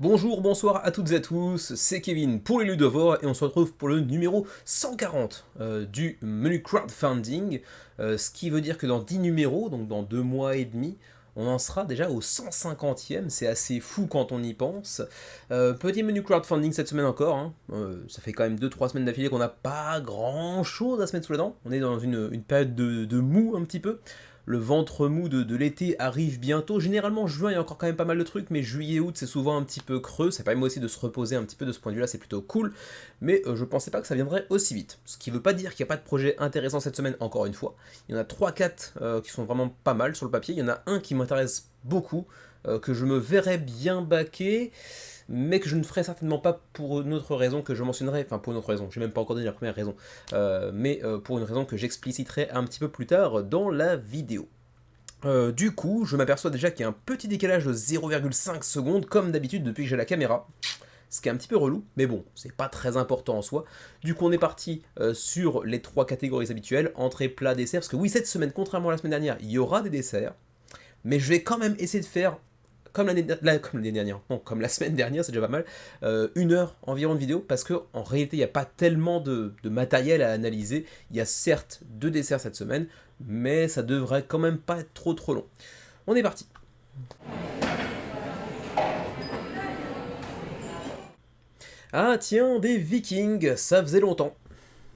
Bonjour, bonsoir à toutes et à tous, c'est Kevin pour les Ludovores et on se retrouve pour le numéro 140 du menu crowdfunding, ce qui veut dire que dans 10 numéros, donc dans 2 mois et demi, on en sera déjà au 150e, c'est assez fou quand on y pense. Petit menu crowdfunding cette semaine encore, hein. Ça fait quand même 2-3 semaines d'affilée qu'on n'a pas grand chose à se mettre sous les dents, on est dans une période de mou un petit peu. Le ventre mou de l'été arrive bientôt. Généralement, juin, il y a encore quand même pas mal de trucs, mais juillet-août, c'est souvent un petit peu creux. Ça permet aussi de se reposer un petit peu de ce point de vue-là, c'est plutôt cool. Mais je pensais pas que ça viendrait aussi vite. Ce qui veut pas dire qu'il n'y a pas de projet intéressant cette semaine, encore une fois. Il y en a 3-4 qui sont vraiment pas mal sur le papier. Il y en a un qui m'intéresse beaucoup, que je me verrais bien baquer, mais que je ne ferai certainement pas pour une autre raison que je mentionnerai, enfin pour une autre raison, j'ai même pas encore dit la première raison, mais pour une raison que j'expliciterai un petit peu plus tard dans la vidéo. Du coup, je m'aperçois déjà qu'il y a un petit décalage de 0,5 secondes, comme d'habitude depuis que j'ai la caméra, ce qui est un petit peu relou, mais bon, c'est pas très important en soi. Du coup, on est parti sur les 3 catégories habituelles, entrée, plat, dessert, parce que oui, cette semaine, contrairement à la semaine dernière, il y aura des desserts, mais je vais quand même essayer de faire comme l'année dernière, non, comme la semaine dernière, c'est déjà pas mal, 1 heure environ de vidéo, parce que en réalité, il n'y a pas tellement de matériel à analyser. Il y a certes 2 desserts cette semaine, mais ça devrait quand même pas être trop long. On est parti. Ah tiens, des Vikings, ça faisait longtemps.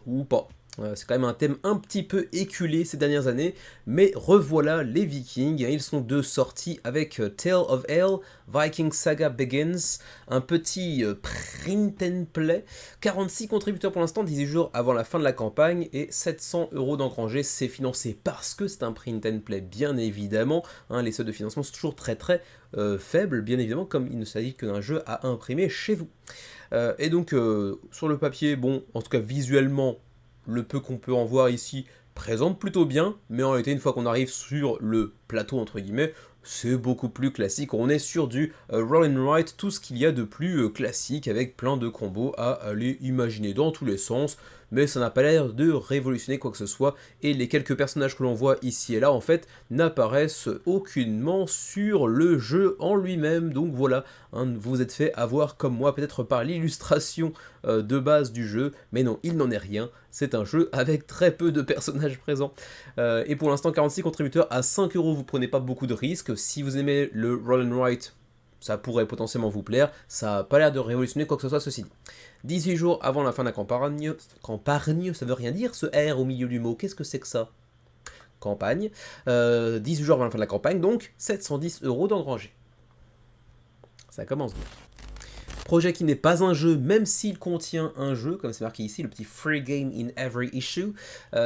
Ou pas. C'est quand même un thème un petit peu éculé ces dernières années, mais revoilà les Vikings, ils sont de sortie avec Tale of Ale, Viking Saga Begins, un petit print and play, 46 contributeurs pour l'instant, 18 jours avant la fin de la campagne, et 700€ d'engrangés, c'est financé parce que c'est un print and play, bien évidemment, hein, les seuils de financement sont toujours très faibles, bien évidemment, comme il ne s'agit que d'un jeu à imprimer chez vous. Et donc, sur le papier, bon, en tout cas visuellement, le peu qu'on peut en voir ici présente plutôt bien, mais en réalité, une fois qu'on arrive sur le plateau, entre guillemets, c'est beaucoup plus classique. On est sur du roll and write, tout ce qu'il y a de plus classique, avec plein de combos à aller imaginer dans tous les sens, mais ça n'a pas l'air de révolutionner quoi que ce soit, et les quelques personnages que l'on voit ici et là, en fait, n'apparaissent aucunement sur le jeu en lui-même, donc voilà, hein, vous vous êtes fait avoir comme moi, peut-être par l'illustration de base du jeu, mais non, il n'en est rien, c'est un jeu avec très peu de personnages présents. Et pour l'instant, 46 contributeurs à 5€, vous prenez pas beaucoup de risques. Si vous aimez le roll and write, ça pourrait potentiellement vous plaire. Ça n'a pas l'air de révolutionner quoi que ce soit, ceci dit. 18 jours avant la fin de la campagne, ça veut rien dire ce R au milieu du mot, qu'est-ce que c'est que ça? Campagne. 18 jours avant la fin de la campagne, donc 710€ d'engrangés. Ça commence bien. Projet qui n'est pas un jeu, même s'il contient un jeu, comme c'est marqué ici, le petit Free Game in Every Issue,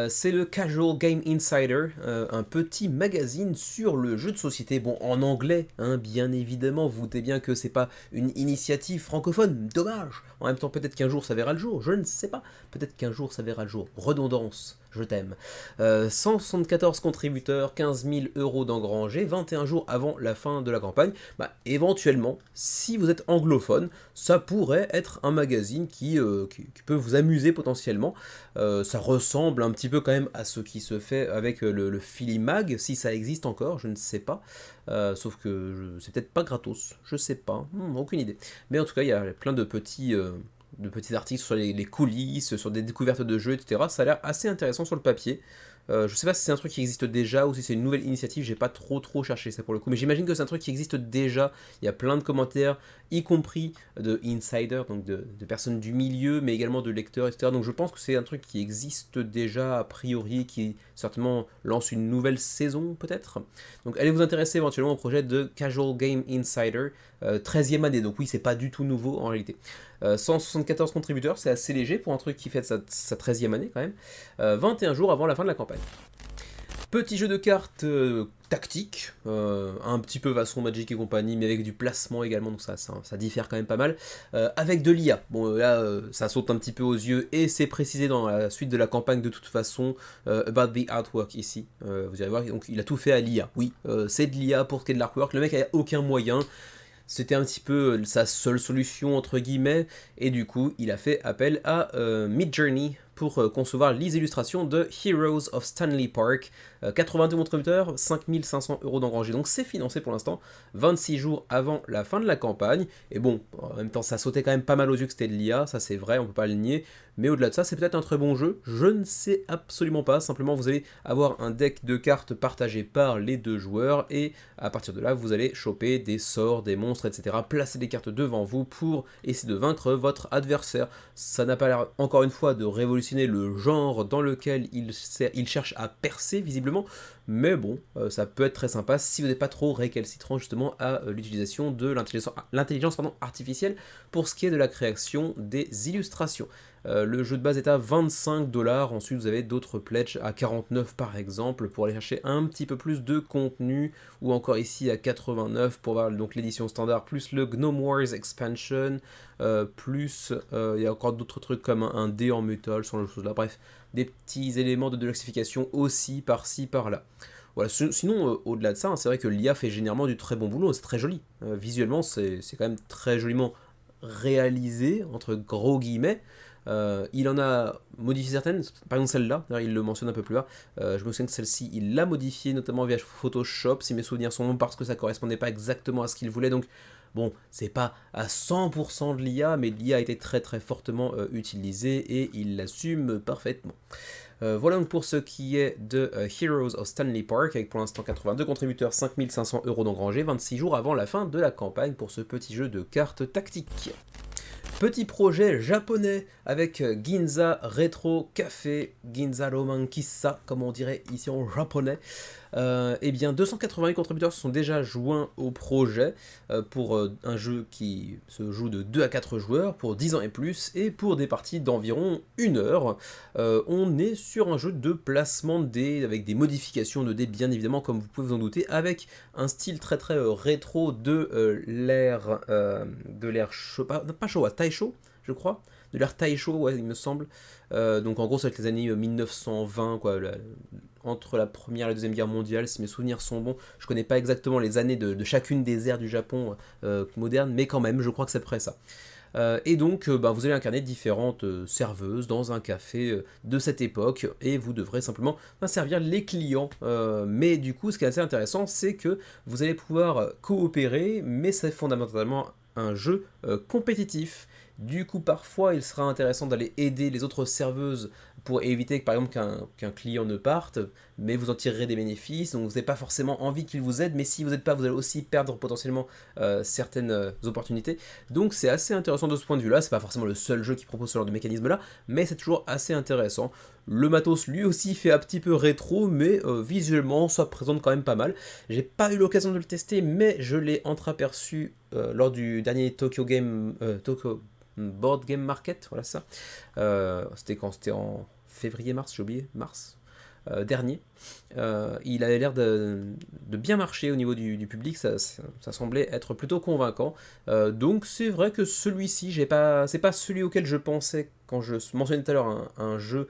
c'est le Casual Game Insider, un petit magazine sur le jeu de société, bon en anglais, hein, bien évidemment, vous doutez bien que c'est pas une initiative francophone, dommage, en même temps peut-être qu'un jour ça verra le jour, je ne sais pas, peut-être qu'un jour ça verra le jour, redondance, je t'aime. 174 contributeurs, 15 000€ d'engrangés, 21 jours avant la fin de la campagne, bah éventuellement, si vous êtes anglophone, ça pourrait être un magazine qui peut vous amuser potentiellement. Ça ressemble un petit peu quand même à ce qui se fait avec le Filimag, si ça existe encore, je ne sais pas. Sauf que c'est peut-être pas gratos, je sais pas, aucune idée. Mais en tout cas, il y a plein de petits articles sur les coulisses, sur des découvertes de jeux, etc. Ça a l'air assez intéressant sur le papier. Je sais pas si c'est un truc qui existe déjà ou si c'est une nouvelle initiative, j'ai pas trop cherché ça pour le coup, mais j'imagine que c'est un truc qui existe déjà, il y a plein de commentaires, y compris de insiders, donc de personnes du milieu, mais également de lecteurs, etc. Donc je pense que c'est un truc qui existe déjà a priori, qui certainement lance une nouvelle saison peut-être. Donc allez vous intéresser éventuellement au projet de Casual Game Insider, 13e année, donc oui c'est pas du tout nouveau en réalité. 174 contributeurs, c'est assez léger pour un truc qui fait sa 13e année quand même, 21 jours avant la fin de la campagne. Petit jeu de cartes tactique, un petit peu façon Magic et compagnie, mais avec du placement également, donc ça diffère quand même pas mal, avec de l'IA. Bon là, ça saute un petit peu aux yeux, et c'est précisé dans la suite de la campagne de toute façon, about the artwork ici, vous allez voir, donc il a tout fait à l'IA, oui, c'est de l'IA pour ce qui est de l'artwork, le mec a aucun moyen, c'était un petit peu sa seule solution entre guillemets, et du coup il a fait appel à Midjourney pour concevoir les illustrations de Heroes of Stanley Park. 82 contributeurs, 5500 € d'engrangés, donc c'est financé pour l'instant, 26 jours avant la fin de la campagne, et bon, en même temps ça sautait quand même pas mal aux yeux que c'était de l'IA, ça c'est vrai, on peut pas le nier, mais au-delà de ça, c'est peut-être un très bon jeu, je ne sais absolument pas, simplement vous allez avoir un deck de cartes partagé par les deux joueurs, et à partir de là, vous allez choper des sorts, des monstres, etc., placer des cartes devant vous pour essayer de vaincre votre adversaire. Ça n'a pas l'air, encore une fois, de révolutionner le genre dans lequel il cherche à percer, visiblement, mais bon, ça peut être très sympa si vous n'êtes pas trop récalcitrant justement à l'utilisation de l'intelligence artificielle pour ce qui est de la création des illustrations. Le jeu de base est à 25 $, ensuite vous avez d'autres pledges à 49 par exemple pour aller chercher un petit peu plus de contenu, ou encore ici à 89 pour voir donc l'édition standard, plus le Gnome Wars Expansion, plus il y a encore d'autres trucs comme un dé en métal, ce genre de choses là, bref, des petits éléments de déluxification aussi par-ci par-là. Voilà, sinon, au-delà de ça, hein, c'est vrai que l'IA fait généralement du très bon boulot, c'est très joli. Visuellement, c'est quand même très joliment réalisé, entre gros guillemets. Il en a modifié certaines, par exemple celle-là, il le mentionne un peu plus bas. Je me souviens que celle-ci, il l'a modifiée notamment via Photoshop, si mes souvenirs sont bons, parce que ça correspondait pas exactement à ce qu'il voulait. Donc, bon, c'est pas à 100% de l'IA, mais l'IA a été très très fortement utilisée et il l'assume parfaitement. Voilà donc pour ce qui est de Heroes of Stanley Park, avec pour l'instant 82 contributeurs, 5500 € d'engrangés, 26 jours avant la fin de la campagne pour ce petit jeu de cartes tactiques. Petit projet japonais avec Ginza Retro Café, Ginza Roman Kissa, comme on dirait ici en japonais. Eh bien, 288 contributeurs se sont déjà joints au projet pour un jeu qui se joue de 2 à 4 joueurs pour 10 ans et plus, et pour des parties d'environ 1 heure. On est sur un jeu de placement de dés avec des modifications de dés, bien évidemment, comme vous pouvez vous en douter, avec un style très très rétro de l'ère pas Showa, Taisho, je crois, de l'ère Taisho, ouais, il me semble. Donc en gros, c'est avec les années 1920, quoi, entre la première et la deuxième guerre mondiale, si mes souvenirs sont bons. Je connais pas exactement les années de chacune des ères du Japon moderne, mais quand même, je crois que c'est près ça. Et donc, vous allez incarner différentes serveuses dans un café de cette époque, et vous devrez simplement servir les clients. Mais du coup, ce qui est assez intéressant, c'est que vous allez pouvoir coopérer, mais c'est fondamentalement un jeu compétitif. Du coup, parfois, il sera intéressant d'aller aider les autres serveuses pour éviter, par exemple, qu'un client ne parte, mais vous en tirerez des bénéfices, donc vous n'avez pas forcément envie qu'il vous aide, mais si vous n'êtes pas, vous allez aussi perdre potentiellement certaines opportunités. Donc c'est assez intéressant de ce point de vue-là, c'est pas forcément le seul jeu qui propose ce genre de mécanisme-là, mais c'est toujours assez intéressant. Le matos, lui aussi, fait un petit peu rétro, mais visuellement, ça présente quand même pas mal. J'ai pas eu l'occasion de le tester, mais je l'ai entreaperçu lors du dernier Tokyo Board Game Market, voilà ça. C'était quand? C'était en février-mars, j'ai oublié, mars dernier. Il avait l'air de bien marcher au niveau du public, ça semblait être plutôt convaincant. Donc c'est vrai que celui-ci, c'est pas celui auquel je pensais quand je mentionnais tout à l'heure un jeu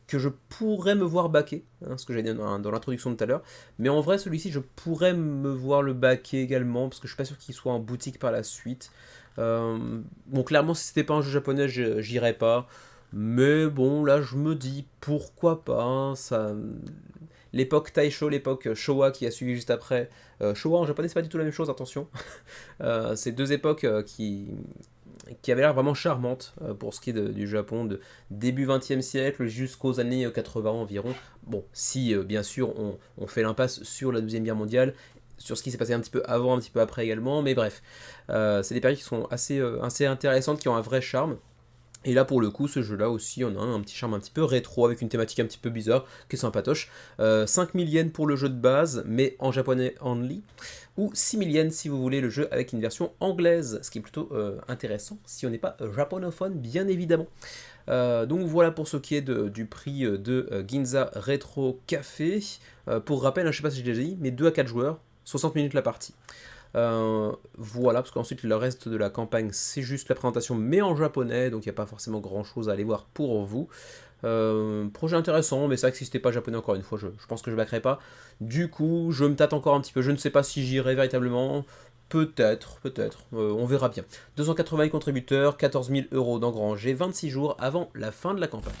que je pourrais me voir backer, hein, ce que j'ai dit dans l'introduction de tout à l'heure, mais en vrai celui-ci je pourrais me voir le backer également, parce que je suis pas sûr qu'il soit en boutique par la suite. Bon, clairement si c'était pas un jeu japonais j'irais pas, mais bon là je me dis pourquoi pas, hein, ça... L'époque Taisho, l'époque Showa qui a suivi juste après. Showa en japonais c'est pas du tout la même chose, attention. C'est deux époques qui avait l'air vraiment charmante pour ce qui est du Japon de début 20e siècle jusqu'aux années 80 environ. Bon, si bien sûr on fait l'impasse sur la Deuxième Guerre mondiale, sur ce qui s'est passé un petit peu avant, un petit peu après également, mais bref, c'est des périodes qui sont assez intéressantes, qui ont un vrai charme. Et là pour le coup ce jeu là aussi on a un petit charme un petit peu rétro avec une thématique un petit peu bizarre qui est sympatoche. 5000 yens pour le jeu de base mais en japonais only, ou 6000 yens si vous voulez le jeu avec une version anglaise, ce qui est plutôt intéressant si on n'est pas japonophone bien évidemment. Donc voilà pour ce qui est du prix de Ginza Retro Café. Pour rappel, je ne sais pas si je l'ai déjà dit, mais 2 à 4 joueurs, 60 minutes la partie. Voilà, parce qu'ensuite le reste de la campagne c'est juste la présentation mais en japonais, donc il n'y a pas forcément grand chose à aller voir pour vous. Projet intéressant, mais c'est vrai que si c'était pas japonais, encore une fois, je pense que je backerai pas. Du coup, je me tâte encore un petit peu, je ne sais pas si j'irai véritablement. Peut-être, on verra bien. 280 contributeurs, 14 000 € d'engrangés, 26 jours avant la fin de la campagne.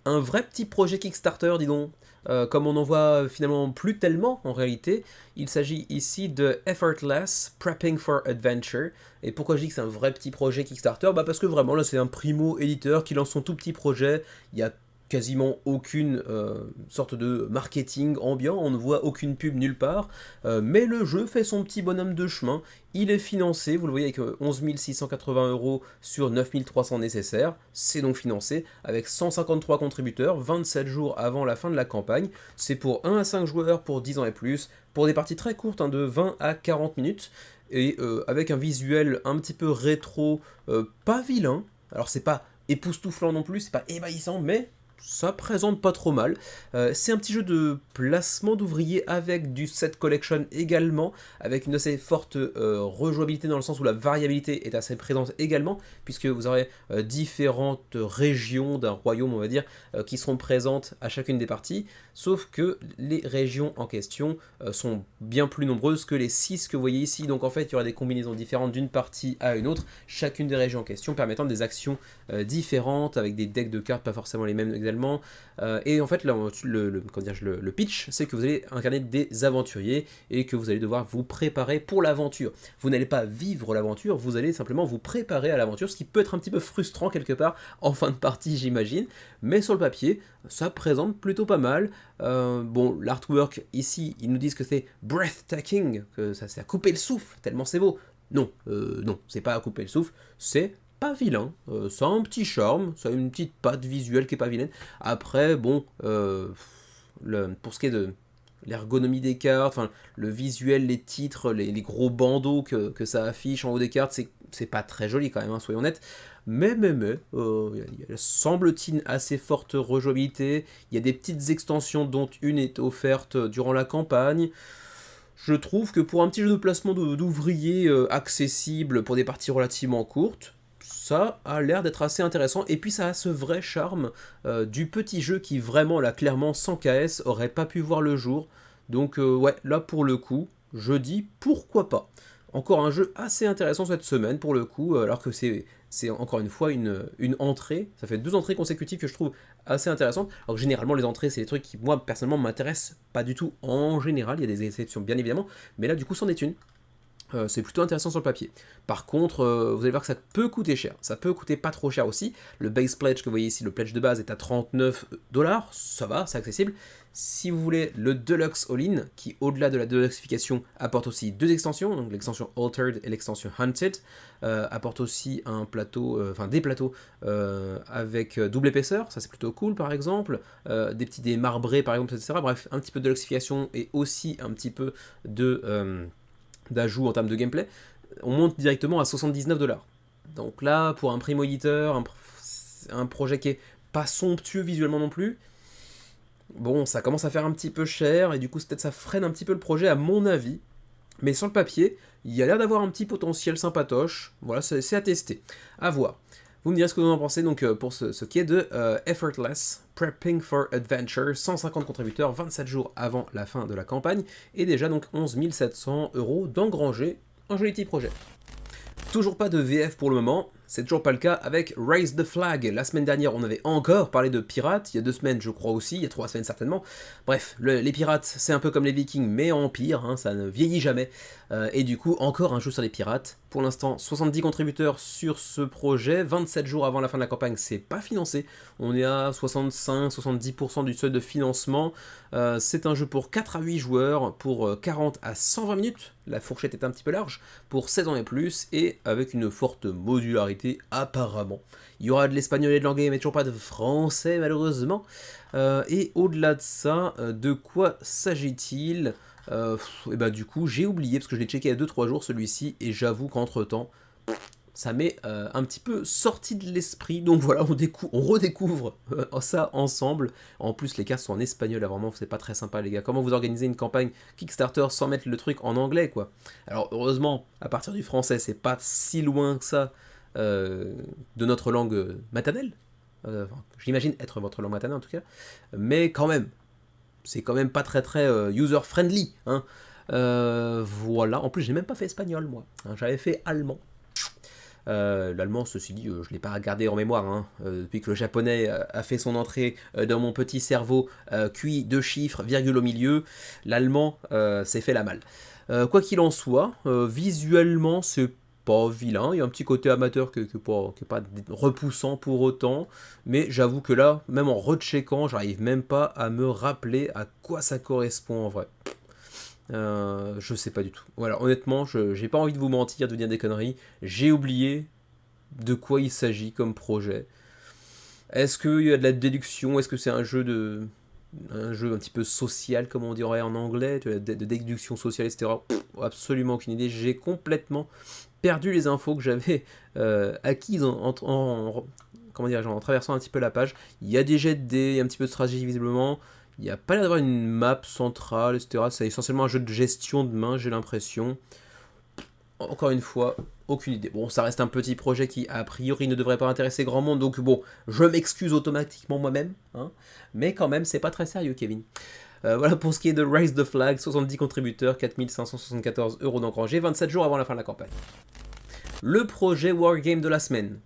un vrai petit projet Kickstarter, dis donc. Comme on en voit finalement plus tellement en réalité, il s'agit ici de Effortless Prepping for Adventure. Et pourquoi je dis que c'est un vrai petit projet Kickstarter? Bah parce que vraiment là c'est un primo éditeur qui lance son tout petit projet, il y a quasiment aucune sorte de marketing ambiant, on ne voit aucune pub nulle part, mais le jeu fait son petit bonhomme de chemin, il est financé, vous le voyez avec 11 680 € sur 9 300 nécessaires, c'est donc financé avec 153 contributeurs, 27 jours avant la fin de la campagne, c'est pour 1 à 5 joueurs pour 10 ans et plus, pour des parties très courtes, hein, de 20 à 40 minutes, et avec un visuel un petit peu rétro, pas vilain, alors c'est pas époustouflant non plus, c'est pas ébahissant, mais ça présente pas trop mal. C'est un petit jeu de placement d'ouvriers avec du set collection également, avec une assez forte rejouabilité dans le sens où la variabilité est assez présente également, puisque vous aurez différentes régions d'un royaume, on va dire, qui seront présentes à chacune des parties, sauf que les régions en question sont bien plus nombreuses que les 6 que vous voyez ici, donc en fait il y aura des combinaisons différentes d'une partie à une autre, chacune des régions en question permettant des actions différentes, avec des decks de cartes pas forcément les mêmes également, et en fait là, le pitch, c'est que vous allez incarner des aventuriers, et que vous allez devoir vous préparer pour l'aventure. Vous n'allez pas vivre l'aventure, vous allez simplement vous préparer à l'aventure, ce qui peut être un petit peu frustrant quelque part, en fin de partie j'imagine, mais sur le papier, ça présente plutôt pas mal. Bon, l'artwork ici, ils nous disent que c'est breathtaking, que ça c'est à couper le souffle, tellement c'est beau. Non, non, c'est pas à couper le souffle, c'est pas vilain, ça a un petit charme, ça a une petite patte visuelle qui est pas vilaine. Après, bon, pour ce qui est de l'ergonomie des cartes, enfin, le visuel, les titres, les gros bandeaux que ça affiche en haut des cartes, c'est pas très joli quand même, hein, soyons honnêtes. Mais, il y a, semble-t-il, assez forte rejouabilité. Il y a des petites extensions dont une est offerte durant la campagne. Je trouve que pour un petit jeu de placement d'ouvriers accessible pour des parties relativement courtes, ça a l'air d'être assez intéressant, et puis ça a ce vrai charme du petit jeu qui vraiment, là, clairement, sans KS, aurait pas pu voir le jour. Donc ouais, là pour le coup, je dis pourquoi pas. Encore un jeu assez intéressant cette semaine pour le coup, alors que c'est encore une fois une entrée, ça fait 2 entrées consécutives que je trouve assez intéressantes, alors que généralement les entrées c'est des trucs qui moi personnellement m'intéressent pas du tout en général, il y a des exceptions bien évidemment, mais là du coup c'en est une. C'est plutôt intéressant sur le papier. Par contre, vous allez voir que ça peut coûter cher. Ça peut coûter pas trop cher aussi. Le base pledge que vous voyez ici, le pledge de base est à 39 $. Ça va, c'est accessible. Si vous voulez le Deluxe All-In, qui au-delà de la deluxification apporte aussi 2 extensions, donc l'extension Altered et l'extension Hunted, apporte aussi un plateau, des plateaux avec double épaisseur, ça c'est plutôt cool par exemple, des petits dés marbrés par exemple, etc. Bref, un petit peu de deluxification et aussi un petit peu d'ajout en termes de gameplay, on monte directement à 79 $. Donc là, pour un primo éditeur, un projet qui est pas somptueux visuellement non plus, bon, ça commence à faire un petit peu cher, et du coup, peut-être ça freine un petit peu le projet à mon avis. Mais sur le papier, il y a l'air d'avoir un petit potentiel sympatoche. Voilà, c'est à tester. À voir. Vous me direz ce que vous en pensez, donc pour ce qui est de Effortless Prepping for Adventure, 150 contributeurs, 27 jours avant la fin de la campagne, et déjà donc 11 700 € d'engranger, un joli petit projet. Toujours pas de VF pour le moment, c'est toujours pas le cas avec Raise the Flag. La semaine dernière, on avait encore parlé de pirates, il y a 2 semaines je crois aussi, il y a 3 semaines certainement. Bref, les pirates, c'est un peu comme les vikings, mais en pire, hein, ça ne vieillit jamais. Et du coup, encore un jeu sur les pirates. Pour l'instant, 70 contributeurs sur ce projet, 27 jours avant la fin de la campagne, c'est pas financé. On est à 65-70% du seuil de financement. C'est un jeu pour 4 à 8 joueurs, pour 40 à 120 minutes. La fourchette est un petit peu large, pour 16 ans et plus, et avec une forte modularité apparemment. Il y aura de l'espagnol et de l'anglais, mais toujours pas de français malheureusement. Et au-delà de ça, de quoi s'agit-il? Et bah du coup j'ai oublié, parce que je l'ai checké il y a 2-3 jours celui-ci, et j'avoue qu'entre temps, ça m'est un petit peu sorti de l'esprit, donc voilà, on redécouvre ça ensemble. En plus les cartes sont en espagnol, là, vraiment c'est pas très sympa les gars. Comment vous organisez une campagne Kickstarter sans mettre le truc en anglais quoi? Alors heureusement, à partir du français, c'est pas si loin que ça de notre langue maternelle. J'imagine être votre langue maternelle en tout cas, mais quand même, c'est quand même pas très user-friendly. Hein. Voilà, en plus j'ai même pas fait espagnol moi, hein, j'avais fait allemand. L'allemand, ceci dit, je ne l'ai pas gardé en mémoire, hein, depuis que le japonais a fait son entrée dans mon petit cerveau, cuit de chiffres, virgule au milieu, l'allemand s'est fait la malle. Quoi qu'il en soit, visuellement, c'est pas vilain, il y a un petit côté amateur qui est pas repoussant pour autant, mais j'avoue que là, même en recheckant, j'arrive même pas à me rappeler à quoi ça correspond en vrai. Je sais pas du tout. Voilà, honnêtement, j'ai pas envie de vous mentir, de vous dire des conneries. J'ai oublié de quoi il s'agit comme projet. Est-ce qu'il y a de la déduction? Est-ce que c'est un jeu un petit peu social, comme on dirait en anglais, de déduction sociale, etc. Absolument aucune idée. J'ai complètement perdu les infos que j'avais acquises comment dire, en traversant un petit peu la page. Il y a des jets de dés, il y a un petit peu de stratégie visiblement. Il n'y a pas l'air d'avoir une map centrale, etc. C'est essentiellement un jeu de gestion de main, j'ai l'impression. Encore une fois, aucune idée. Bon, ça reste un petit projet qui, a priori, ne devrait pas intéresser grand monde, donc bon, je m'excuse automatiquement moi-même, hein, mais quand même, c'est pas très sérieux, Kevin. Voilà pour ce qui est de Raise the Flag, 70 contributeurs, 4574 € d'engrangés, 27 jours avant la fin de la campagne. Le projet Wargame de la semaine.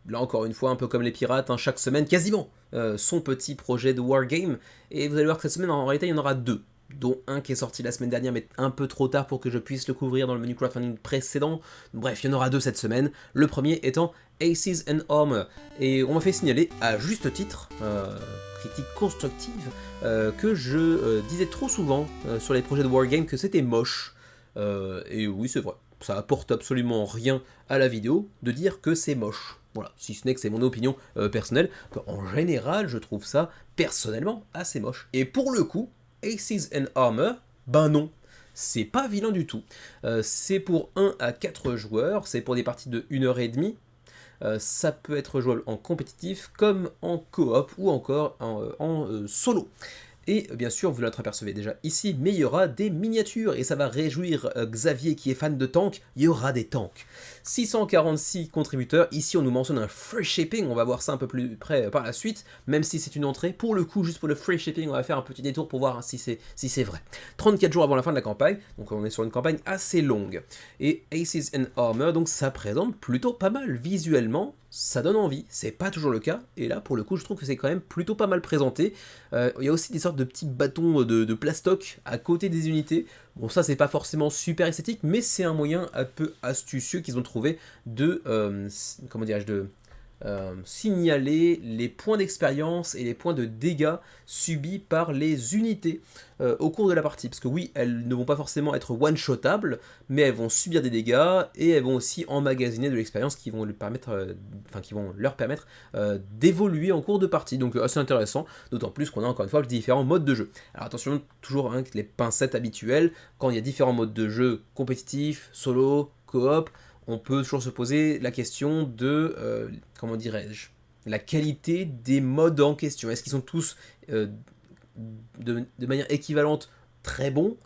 Là encore une fois, un peu comme les pirates, hein, chaque semaine, quasiment, son petit projet de Wargame. Et vous allez voir que cette semaine, en réalité, il y en aura deux, dont un qui est sorti la semaine dernière, mais un peu trop tard pour que je puisse le couvrir dans le menu crowdfunding précédent. Bref, il y en aura deux cette semaine. Le premier étant Aces and Armor. Et on m'a fait signaler, à juste titre, critique constructive, que je disais trop souvent sur les projets de Wargame que c'était moche. Et oui, c'est vrai. Ça apporte absolument rien à la vidéo de dire que c'est moche. Voilà, si ce n'est que c'est mon opinion personnelle. En général, je trouve ça personnellement assez moche. Et pour le coup, Aces and Armor, ben non. C'est pas vilain du tout. C'est pour 1 à 4 joueurs, c'est pour des parties de 1h30. Ça peut être jouable en compétitif comme en coop ou encore en solo. Et bien sûr, vous l'apercevez déjà ici, mais il y aura des miniatures, et ça va réjouir Xavier qui est fan de tanks, il y aura des tanks. 646 contributeurs, ici on nous mentionne un free shipping, on va voir ça un peu plus près par la suite, même si c'est une entrée, pour le coup, juste pour le free shipping, on va faire un petit détour pour voir si c'est vrai. 34 jours avant la fin de la campagne, donc on est sur une campagne assez longue. Et Aces and Armor, donc ça présente plutôt pas mal visuellement, ça donne envie, c'est pas toujours le cas, et là pour le coup je trouve que c'est quand même plutôt pas mal présenté. Il y a aussi des sortes de petits bâtons de plastoc à côté des unités. Bon, ça c'est pas forcément super esthétique, mais c'est un moyen un peu astucieux qu'ils ont trouvé de, comment dirais-je, de signaler les points d'expérience et les points de dégâts subis par les unités au cours de la partie. Parce que oui, elles ne vont pas forcément être one-shotables, mais elles vont subir des dégâts et elles vont aussi emmagasiner de l'expérience qui vont leur permettre d'évoluer en cours de partie. Donc assez intéressant, d'autant plus qu'on a encore une fois différents modes de jeu. Alors attention, toujours avec les pincettes habituelles, quand il y a différents modes de jeu, compétitif, solo, coop, on peut toujours se poser la question de, comment dirais-je, la qualité des modes en question. Est-ce qu'ils sont tous de manière équivalente très bons,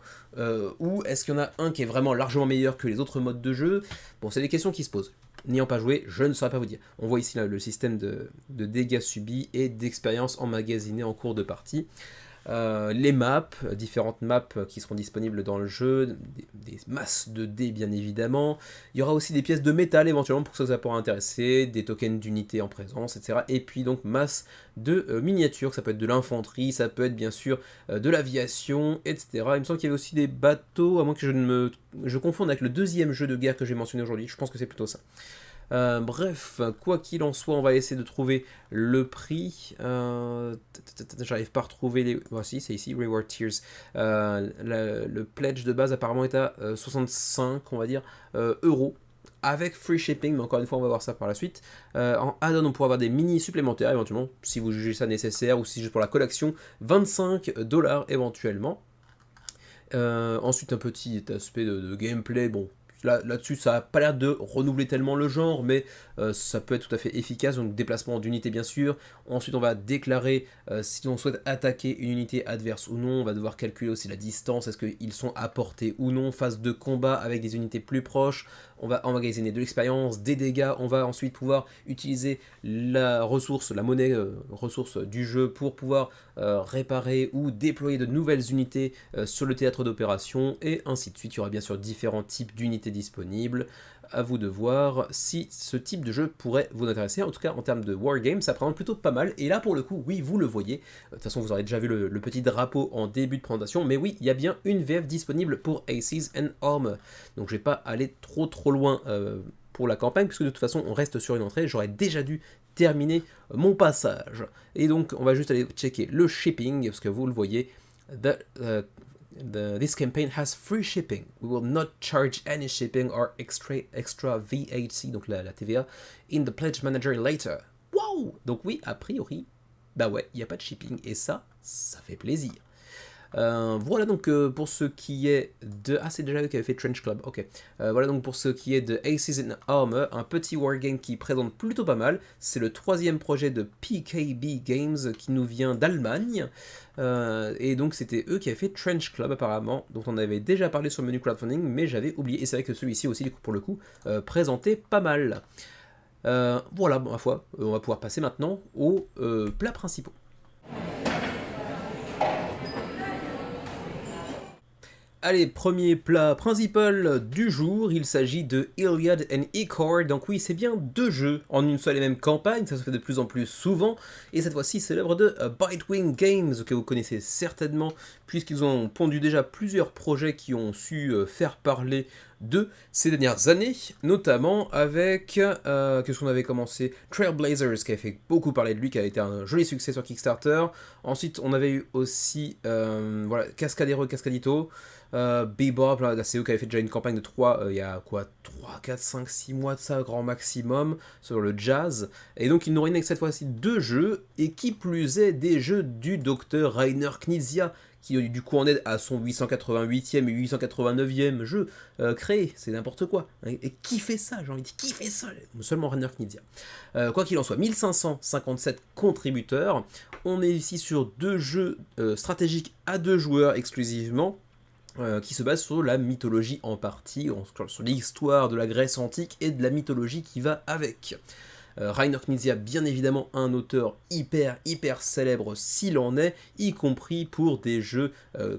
ou est-ce qu'il y en a un qui est vraiment largement meilleur que les autres modes de jeu? Bon, c'est des questions qui se posent. N'ayant pas joué, je ne saurais pas vous dire. On voit ici là, le système de dégâts subis et d'expérience emmagasinée en cours de partie. Les maps, différentes maps qui seront disponibles dans le jeu, des masses de dés bien évidemment. Il y aura aussi des pièces de métal éventuellement pour que ça pourra intéresser, des tokens d'unités en présence, etc. Et puis donc masse de miniatures, ça peut être de l'infanterie, ça peut être bien sûr de l'aviation, etc. Il me semble qu'il y avait aussi des bateaux, à moins que je confonde avec le deuxième jeu de guerre que j'ai mentionné aujourd'hui, je pense que c'est plutôt ça. Bref, quoi qu'il en soit, on va essayer de trouver le prix. J'arrive pas à retrouver les... Voici, c'est ici, Reward Tiers. Le pledge de base apparemment est à 65, on va dire, euros. Avec free shipping, mais encore une fois, on va voir ça par la suite. En add-on, on pourra avoir des mini supplémentaires éventuellement, si vous jugez ça nécessaire, ou si juste pour la collection, 25 $ éventuellement. Ensuite, un petit aspect de gameplay, bon. Là-dessus, ça n'a pas l'air de renouveler tellement le genre, mais ça peut être tout à fait efficace, donc déplacement d'unité bien sûr. Ensuite, on va déclarer si on souhaite attaquer une unité adverse ou non. On va devoir calculer aussi la distance, est-ce qu'ils sont à portée ou non. Phase de combat avec des unités plus proches. On va emmagasiner de l'expérience, des dégâts. On va ensuite pouvoir utiliser la ressource, la monnaie ressource du jeu pour pouvoir réparer ou déployer de nouvelles unités sur le théâtre d'opération, et ainsi de suite. Il y aura bien sûr différents types d'unités disponibles. à vous de voir si ce type de jeu pourrait vous intéresser. En tout cas, en termes de wargame, ça présente plutôt pas mal. Et là, pour le coup, oui, vous le voyez. De toute façon, vous aurez déjà vu le petit drapeau en début de présentation. Mais oui, il y a bien une VF disponible pour Aces and Armor. Donc, je vais pas aller trop loin pour la campagne, puisque de toute façon, on reste sur une entrée. J'aurais déjà dû terminer mon passage. Et donc, on va juste aller checker le shipping, parce que vous le voyez. This campaign has free shipping. We will not charge any shipping or extra VAT, donc la TVA, in the pledge manager later. Wow! Donc oui, a priori, bah ouais, il n'y a pas de shipping, et ça fait plaisir. Voilà donc pour ce qui est de... Ah, c'est déjà eux qui avaient fait Trench Club, ok. Voilà donc pour ce qui est de Aces and Armor, un petit wargame qui présente plutôt pas mal. C'est le 3e projet de PKB Games qui nous vient d'Allemagne. Et donc c'était eux qui avaient fait Trench Club apparemment, dont on avait déjà parlé sur le menu crowdfunding, mais j'avais oublié. Et c'est vrai que celui-ci aussi, pour le coup, présentait pas mal. Voilà, ma foi, on va pouvoir passer maintenant aux plats principaux. Allez, premier plat principal du jour, il s'agit de Iliad and Icor. Donc oui, c'est bien 2 jeux en une seule et même campagne, ça se fait de plus en plus souvent. Et cette fois-ci, c'est l'œuvre de Bitewing Games, que vous connaissez certainement, puisqu'ils ont pondu déjà plusieurs projets qui ont su faire parler d'eux ces dernières années, notamment avec, qu'est-ce qu'on avait commencé, Trailblazers, qui a fait beaucoup parler de lui, qui a été un joli succès sur Kickstarter. Ensuite, on avait eu aussi, voilà, Cascadero Cascadito, Bebop, là, c'est eux qui avaient fait déjà une campagne de 3, il y a quoi, 3, 4, 5, 6 mois de ça, grand maximum, sur le jazz. Et donc ils nous réunissent cette fois-ci 2 jeux, et qui plus est des jeux du docteur Rainer Knizia, qui du coup en est à son 888e et 889e jeu créé, c'est n'importe quoi. Et qui fait ça, j'ai envie de dire, qui fait ça? Seulement Rainer Knizia. Quoi qu'il en soit, 1557 contributeurs, on est ici sur 2 jeux stratégiques à 2 joueurs exclusivement, qui se base sur la mythologie en partie, sur l'histoire de la Grèce antique et de la mythologie qui va avec. Rainer Knizia, bien évidemment, un auteur hyper célèbre s'il en est, y compris pour des jeux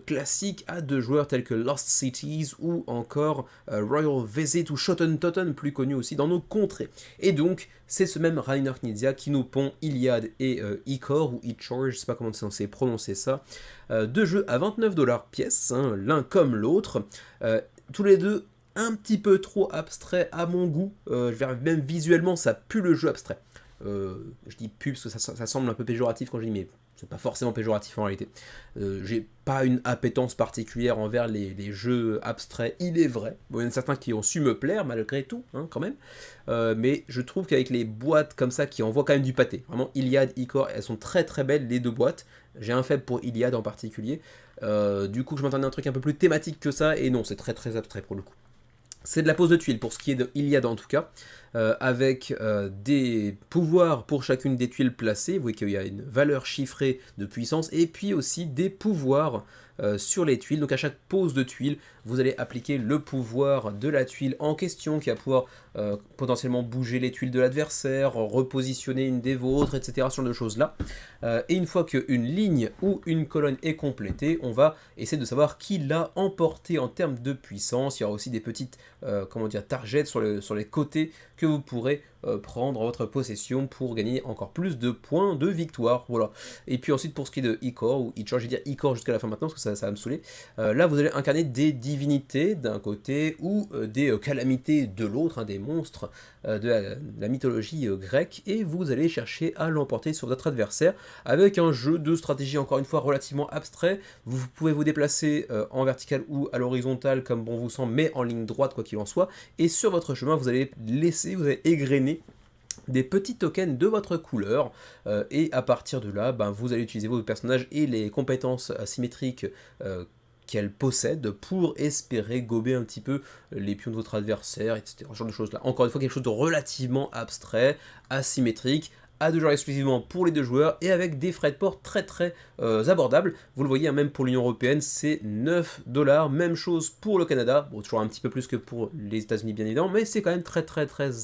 classiques à 2 joueurs tels que Lost Cities ou encore Royal Visit ou Shoten Totten, plus connu aussi dans nos contrées. Et donc, c'est ce même Rainer Knizia qui nous pond Iliad et Icor, ou Ichor, je sais pas comment c'est censé prononcer ça, 2 jeux à 29$ pièce, hein, l'un comme l'autre, tous les deux un petit peu trop abstrait à mon goût, même visuellement ça pue le jeu abstrait. Je dis pue parce que ça semble un peu péjoratif quand je dis, mais c'est pas forcément péjoratif en réalité. J'ai pas une appétence particulière envers les jeux abstraits, il est vrai. Bon, il y en a certains qui ont su me plaire malgré tout, hein, quand même. Mais je trouve qu'avec les boîtes comme ça qui envoient quand même du pâté, vraiment Iliad, Icor, elles sont très belles les 2 boîtes. J'ai un faible pour Iliad en particulier. Du coup je m'attendais à un truc un peu plus thématique que ça, et non, c'est très abstrait pour le coup. C'est de la pose de tuiles pour ce qui est de Iliad en tout cas, avec des pouvoirs pour chacune des tuiles placées. Vous voyez qu'il y a une valeur chiffrée de puissance, et puis aussi des pouvoirs sur les tuiles. Donc à chaque pose de tuile, vous allez appliquer le pouvoir de la tuile en question, qui va pouvoir potentiellement bouger les tuiles de l'adversaire, repositionner une des vôtres, etc. Ce genre de choses là. Et une fois qu'une ligne ou une colonne est complétée, on va essayer de savoir qui l'a emporté en termes de puissance. Il y aura aussi des petites targets sur les côtés que vous pourrez prendre en votre possession pour gagner encore plus de points de victoire. Voilà. Et puis ensuite, pour ce qui est de Icor, ou Ichor, je vais dire Icor jusqu'à la fin maintenant, parce que ça va me saouler. Là, vous allez incarner des divinités d'un côté, ou des calamités de l'autre, hein, des monstres de la mythologie grecque, et vous allez chercher à l'emporter sur votre adversaire, avec un jeu de stratégie encore une fois relativement abstrait. Vous pouvez vous déplacer en vertical ou à l'horizontale comme bon vous semble, mais en ligne droite quoi qu'il en soit, et sur votre chemin vous allez égrener des petits tokens de votre couleur, et à partir de là, vous allez utiliser vos personnages et les compétences asymétriques qu'elle possède pour espérer gober un petit peu les pions de votre adversaire, etc. Ce genre de choses là. Encore une fois, quelque chose de relativement abstrait, asymétrique, à 2 joueurs exclusivement pour les 2 joueurs, et avec des frais de port très abordables. Vous le voyez, hein, même pour l'Union Européenne, c'est 9$. Même chose pour le Canada, bon, toujours un petit peu plus que pour les États-Unis bien évidemment, mais c'est quand même très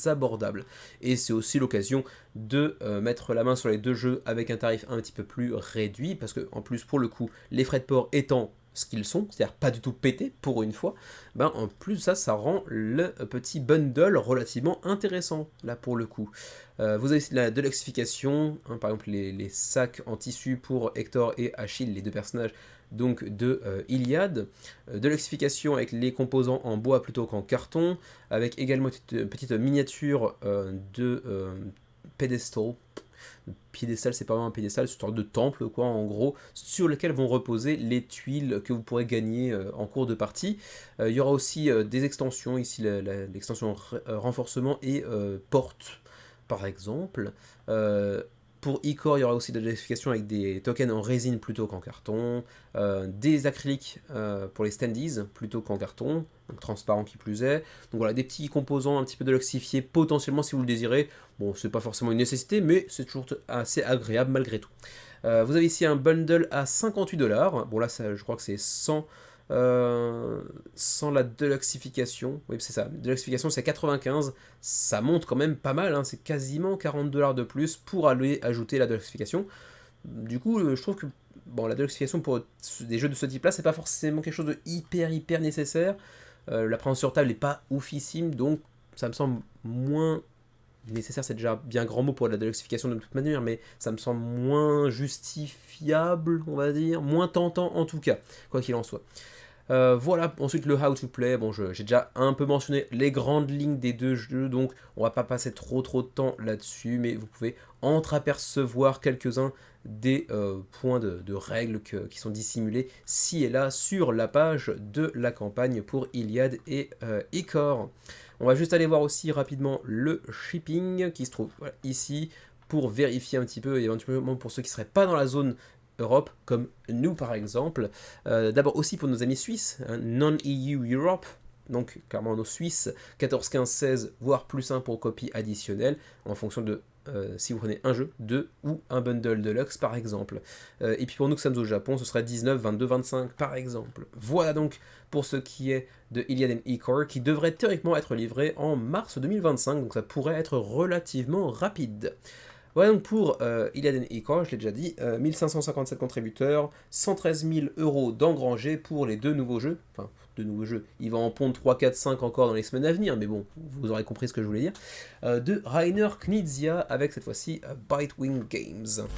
abordable. Et c'est aussi l'occasion de mettre la main sur les 2 jeux avec un tarif un petit peu plus réduit, parce que en plus pour le coup, les frais de port étant ce qu'ils sont, c'est-à-dire pas du tout pété pour une fois, ben en plus de ça, ça rend le petit bundle relativement intéressant, là pour le coup. Vous avez aussi de la deluxification, hein, par exemple les sacs en tissu pour Hector et Achille, les deux personnages donc de Iliade, deluxification avec les composants en bois plutôt qu'en carton, avec également une petite miniature de pedestal. Piédestal, c'est pas vraiment un piédestal, c'est une sorte de temple, quoi, en gros, sur lequel vont reposer les tuiles que vous pourrez gagner en cours de partie. Il y aura aussi des extensions, ici l'extension renforcement et porte, par exemple. Pour Icor, il y aura aussi de la modification avec des tokens en résine plutôt qu'en carton, des acryliques pour les standees plutôt qu'en carton, donc transparent qui plus est. Donc voilà, des petits composants un petit peu deluxifiés potentiellement si vous le désirez. Bon, c'est pas forcément une nécessité, mais c'est toujours assez agréable malgré tout. Vous avez ici un bundle à 58$. Bon là, ça, je crois que c'est sans la deluxification. Oui, c'est ça. Deluxification, c'est 95. Ça monte quand même pas mal. Hein. C'est quasiment 40$ de plus pour aller ajouter la deluxification. Du coup, je trouve que bon, la deluxification pour des jeux de ce type-là, c'est pas forcément quelque chose de hyper nécessaire. La présence sur table n'est pas oufissime, donc ça me semble moins nécessaire, c'est déjà bien grand mot pour la deluxification de toute manière, mais ça me semble moins justifiable, on va dire, moins tentant en tout cas, quoi qu'il en soit. Voilà, ensuite le how to play, bon j'ai déjà un peu mentionné les grandes lignes des deux jeux, donc on va pas passer trop de temps là-dessus, mais vous pouvez entreapercevoir quelques-uns des points de règles qui sont dissimulés ci et là sur la page de la campagne pour Iliade et Icor. On va juste aller voir aussi rapidement le shipping qui se trouve voilà, ici pour vérifier un petit peu, et éventuellement pour ceux qui ne seraient pas dans la zone Europe, comme nous par exemple. D'abord aussi pour nos amis suisses, hein, non-EU Europe, donc clairement nos Suisses, 14, 15, 16, voire plus 1 pour copie additionnelle, en fonction de si vous prenez un jeu, 2 ou un bundle deluxe par exemple. Et puis pour nous que sommes au Japon, ce serait 19, 22, 25 par exemple. Voilà donc pour ce qui est de Iliad & Icor, qui devrait théoriquement être livré en mars 2025, donc ça pourrait être relativement rapide. Voilà donc pour Iliad & Icor, je l'ai déjà dit, 1557 contributeurs, 113 000 € d'engrangés pour les deux nouveaux jeux, enfin deux nouveaux jeux, il va en pondre 3, 4, 5 encore dans les semaines à venir, mais bon, vous aurez compris ce que je voulais dire, de Rainer Knizia avec cette fois-ci Bitewing Games.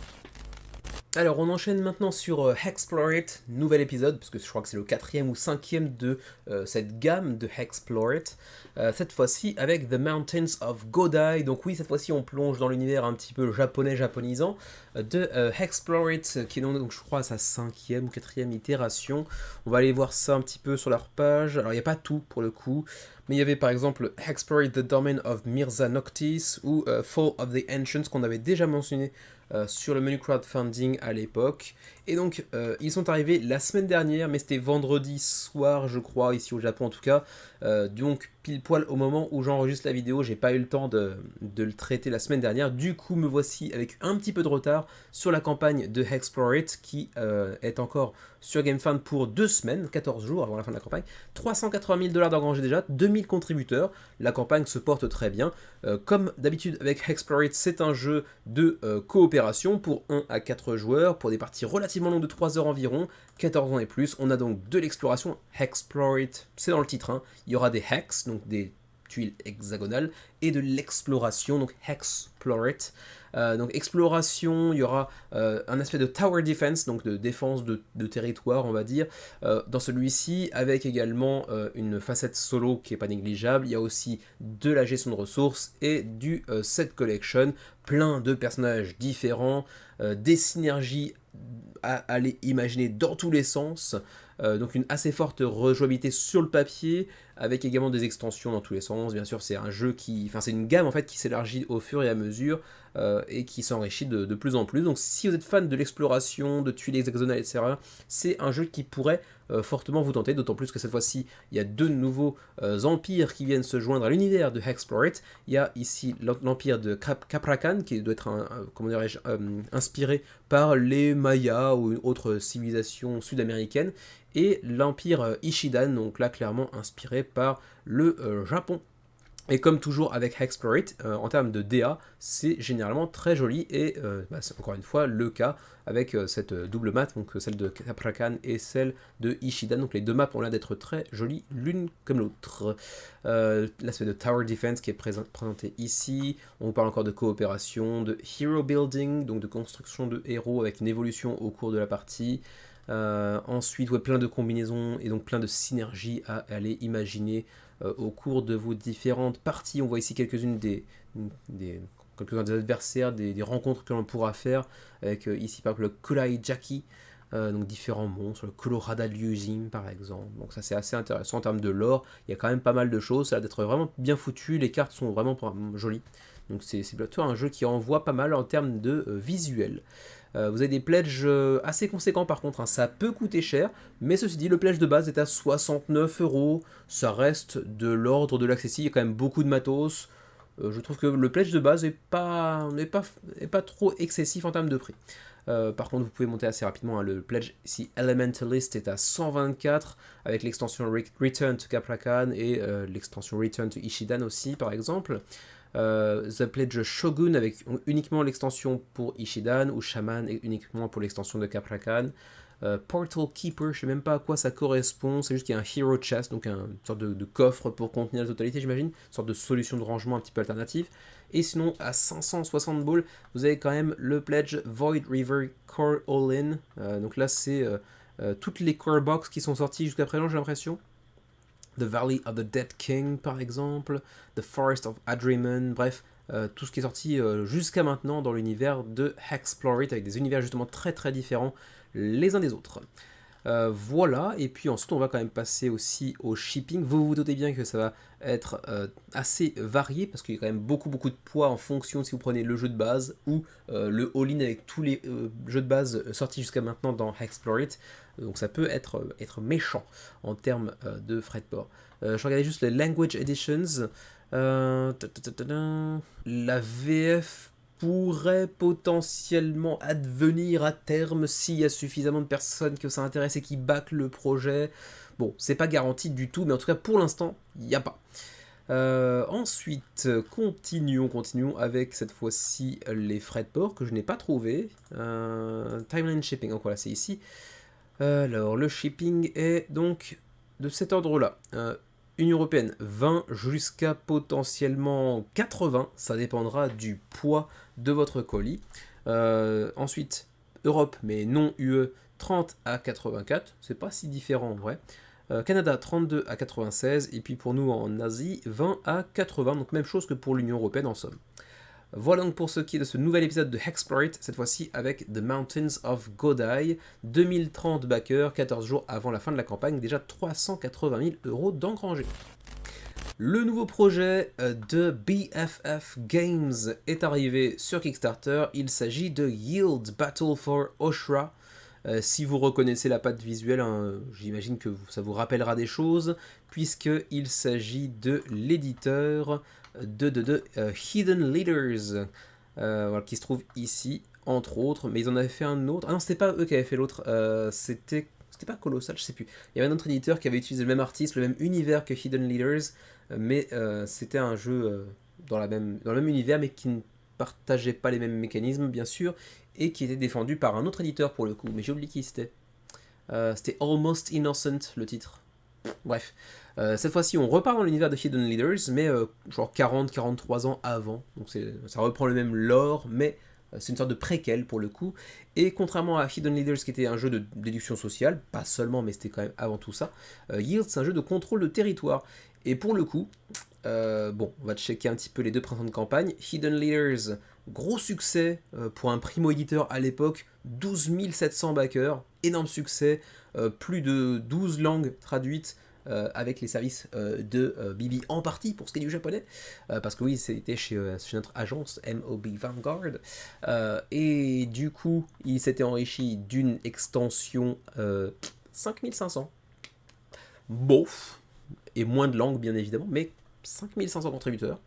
Alors on enchaîne maintenant sur Hexplore It, nouvel épisode, parce que je crois que c'est le 4e ou 5e de cette gamme de Hexplore It, cette fois-ci avec The Mountains of Godai, donc oui cette fois-ci on plonge dans l'univers un petit peu japonisant de Hexplore It, qui est donc je crois à sa 5e ou 4e itération. On va aller voir ça un petit peu sur leur page, alors il n'y a pas tout pour le coup, mais il y avait par exemple Hexplore It, The Domain of Mirza Noctis, ou Fall of the Ancients qu'on avait déjà mentionné sur le menu crowdfunding à l'époque. Et donc, ils sont arrivés la semaine dernière, mais c'était vendredi soir, je crois, ici au Japon en tout cas. Donc, pile poil au moment où j'enregistre la vidéo, j'ai pas eu le temps de le traiter la semaine dernière. Du coup, me voici avec un petit peu de retard sur la campagne de Hexplore It, qui est encore sur GameFound pour 2 semaines, 14 jours avant la fin de la campagne. 380 000$ d'engrangés déjà, 2000 contributeurs. La campagne se porte très bien. Comme d'habitude avec Hexplore It, c'est un jeu de coopération pour 1 à 4 joueurs, pour des parties relativement longues de 3 heures environ, 14 ans et plus. On a donc de l'exploration. Hexplore It, c'est dans le titre, hein. Il y aura des hex, donc des tuiles hexagonales, et de l'exploration, donc Hexplore It. Donc exploration, il y aura un aspect de tower defense, donc de défense de territoire on va dire, dans celui-ci, avec également une facette solo qui n'est pas négligeable. Il y a aussi de la gestion de ressources et du set collection, plein de personnages différents, des synergies à aller imaginer dans tous les sens, donc une assez forte rejouabilité sur le papier, avec également des extensions dans tous les sens. Bien sûr, c'est un jeu c'est une gamme en fait qui s'élargit au fur et à mesure et qui s'enrichit de plus en plus. Donc si vous êtes fan de l'exploration, de tuiles hexagonales, etc., c'est un jeu qui pourrait fortement vous tenter, d'autant plus que cette fois-ci, il y a 2 nouveaux empires qui viennent se joindre à l'univers de Hexplore It. Il y a ici l'empire de Capracan, qui doit être inspiré par les Mayas ou une autre civilisation sud-américaine, et l'empire Ishidan, donc là clairement inspiré par le Japon. Et comme toujours avec Hexplorate, en termes de DA, c'est généralement très joli, et c'est encore une fois le cas avec cette double map, donc celle de Capracan et celle de Ishidan. Donc les deux maps ont l'air d'être très jolies l'une comme l'autre. L'aspect de Tower Defense qui est présenté ici. On vous parle encore de coopération, de hero building, donc de construction de héros avec une évolution au cours de la partie. Ensuite, plein de combinaisons et donc plein de synergies à aller imaginer au cours de vos différentes parties. On voit ici quelques-uns des adversaires, des rencontres que l'on pourra faire, avec ici par exemple le Kurai Jaki, donc différents monstres, le Colorada Liujin par exemple. Donc ça c'est assez intéressant en termes de lore, il y a quand même pas mal de choses, ça a l'air d'être vraiment bien foutu, les cartes sont vraiment jolies. Donc c'est plutôt un jeu qui envoie pas mal en termes de visuel. Vous avez des pledges assez conséquents par contre, hein. Ça peut coûter cher, mais ceci dit, le pledge de base est à 69€, ça reste de l'ordre de l'accessible, il y a quand même beaucoup de matos. Je trouve que le pledge de base n'est pas trop excessif en termes de prix. Par contre, vous pouvez monter assez rapidement, hein. Le pledge ici, Elementalist, est à 124, avec l'extension Return to Capracan et l'extension Return to Ishidan aussi, par exemple. The Pledge Shogun avec uniquement l'extension pour Ishidan, ou Shaman uniquement pour l'extension de Capracan. Portal Keeper, je ne sais même pas à quoi ça correspond, c'est juste qu'il y a un Hero Chest, donc une sorte de coffre pour contenir la totalité, j'imagine, une sorte de solution de rangement un petit peu alternative. Et sinon, à 560 balles, vous avez quand même le Pledge Void River Core All-In. Donc là, c'est toutes les core box qui sont sorties jusqu'à présent, j'ai l'impression. The Valley of the Dead King, par exemple, The Forest of Adriman, bref, tout ce qui est sorti jusqu'à maintenant dans l'univers de Hexplorate, avec des univers justement très très différents les uns des autres. Voilà, et puis ensuite on va quand même passer aussi au shipping. Vous vous doutez bien que ça va être assez varié, parce qu'il y a quand même beaucoup de poids en fonction de si vous prenez le jeu de base ou le all-in avec tous les jeux de base sortis jusqu'à maintenant dans Hexplorate. Donc ça peut être méchant en termes de frais de port. Je regardais juste les Language Editions. La VF pourrait potentiellement advenir à terme s'il y a suffisamment de personnes que ça intéresse et qui backent le projet. Bon, c'est pas garanti du tout, mais en tout cas pour l'instant, il n'y a pas. Ensuite, continuons avec cette fois-ci les frais de port que je n'ai pas trouvé. Timeline shipping, donc voilà, c'est ici. Alors, le shipping est donc de cet ordre-là. Union Européenne, 20 jusqu'à potentiellement 80, ça dépendra du poids de votre colis. Ensuite, Europe, mais non UE, 30 à 84, c'est pas si différent en vrai. Canada, 32 à 96, et puis pour nous en Asie, 20 à 80, donc même chose que pour l'Union Européenne en somme. Voilà donc pour ce qui est de ce nouvel épisode de Hexplorate, cette fois-ci avec The Mountains of Godai, 2030 backers, 14 jours avant la fin de la campagne, déjà 380 000 € d'engrangés. Le nouveau projet de BFF Games est arrivé sur Kickstarter, il s'agit de Yield Battle for Oshra. Si vous reconnaissez la patte visuelle, hein, j'imagine que ça vous rappellera des choses, puisqu'il s'agit de l'éditeur de Hidden Leaders, voilà, qui se trouve ici, entre autres, mais ils en avaient fait un autre. Ah non, c'était pas eux qui avaient fait l'autre, c'était pas Colossal, je sais plus. Il y avait un autre éditeur qui avait utilisé le même artiste, le même univers que Hidden Leaders, mais c'était un jeu dans le même univers, mais qui ne partageait pas les mêmes mécanismes, bien sûr, et qui était défendu par un autre éditeur pour le coup, mais j'ai oublié qui c'était. C'était Almost Innocent, le titre. Bref, cette fois-ci on repart dans l'univers de Hidden Leaders, mais genre 40-43 ans avant, donc ça reprend le même lore, mais c'est une sorte de préquel pour le coup, et contrairement à Hidden Leaders qui était un jeu de déduction sociale, pas seulement, mais c'était quand même avant tout ça, Yield c'est un jeu de contrôle de territoire, et pour le coup, bon, on va checker un petit peu les deux précédentes campagnes. Hidden Leaders, gros succès pour un primo-éditeur à l'époque, 12 700 backers, énorme succès, plus de 12 langues traduites, avec les services de Bibi en partie pour ce qui est du japonais, parce que oui, c'était chez notre agence MOB Vanguard, et du coup, il s'était enrichi d'une extension 5500. Bof, et moins de langues bien évidemment, mais 5500 contributeurs.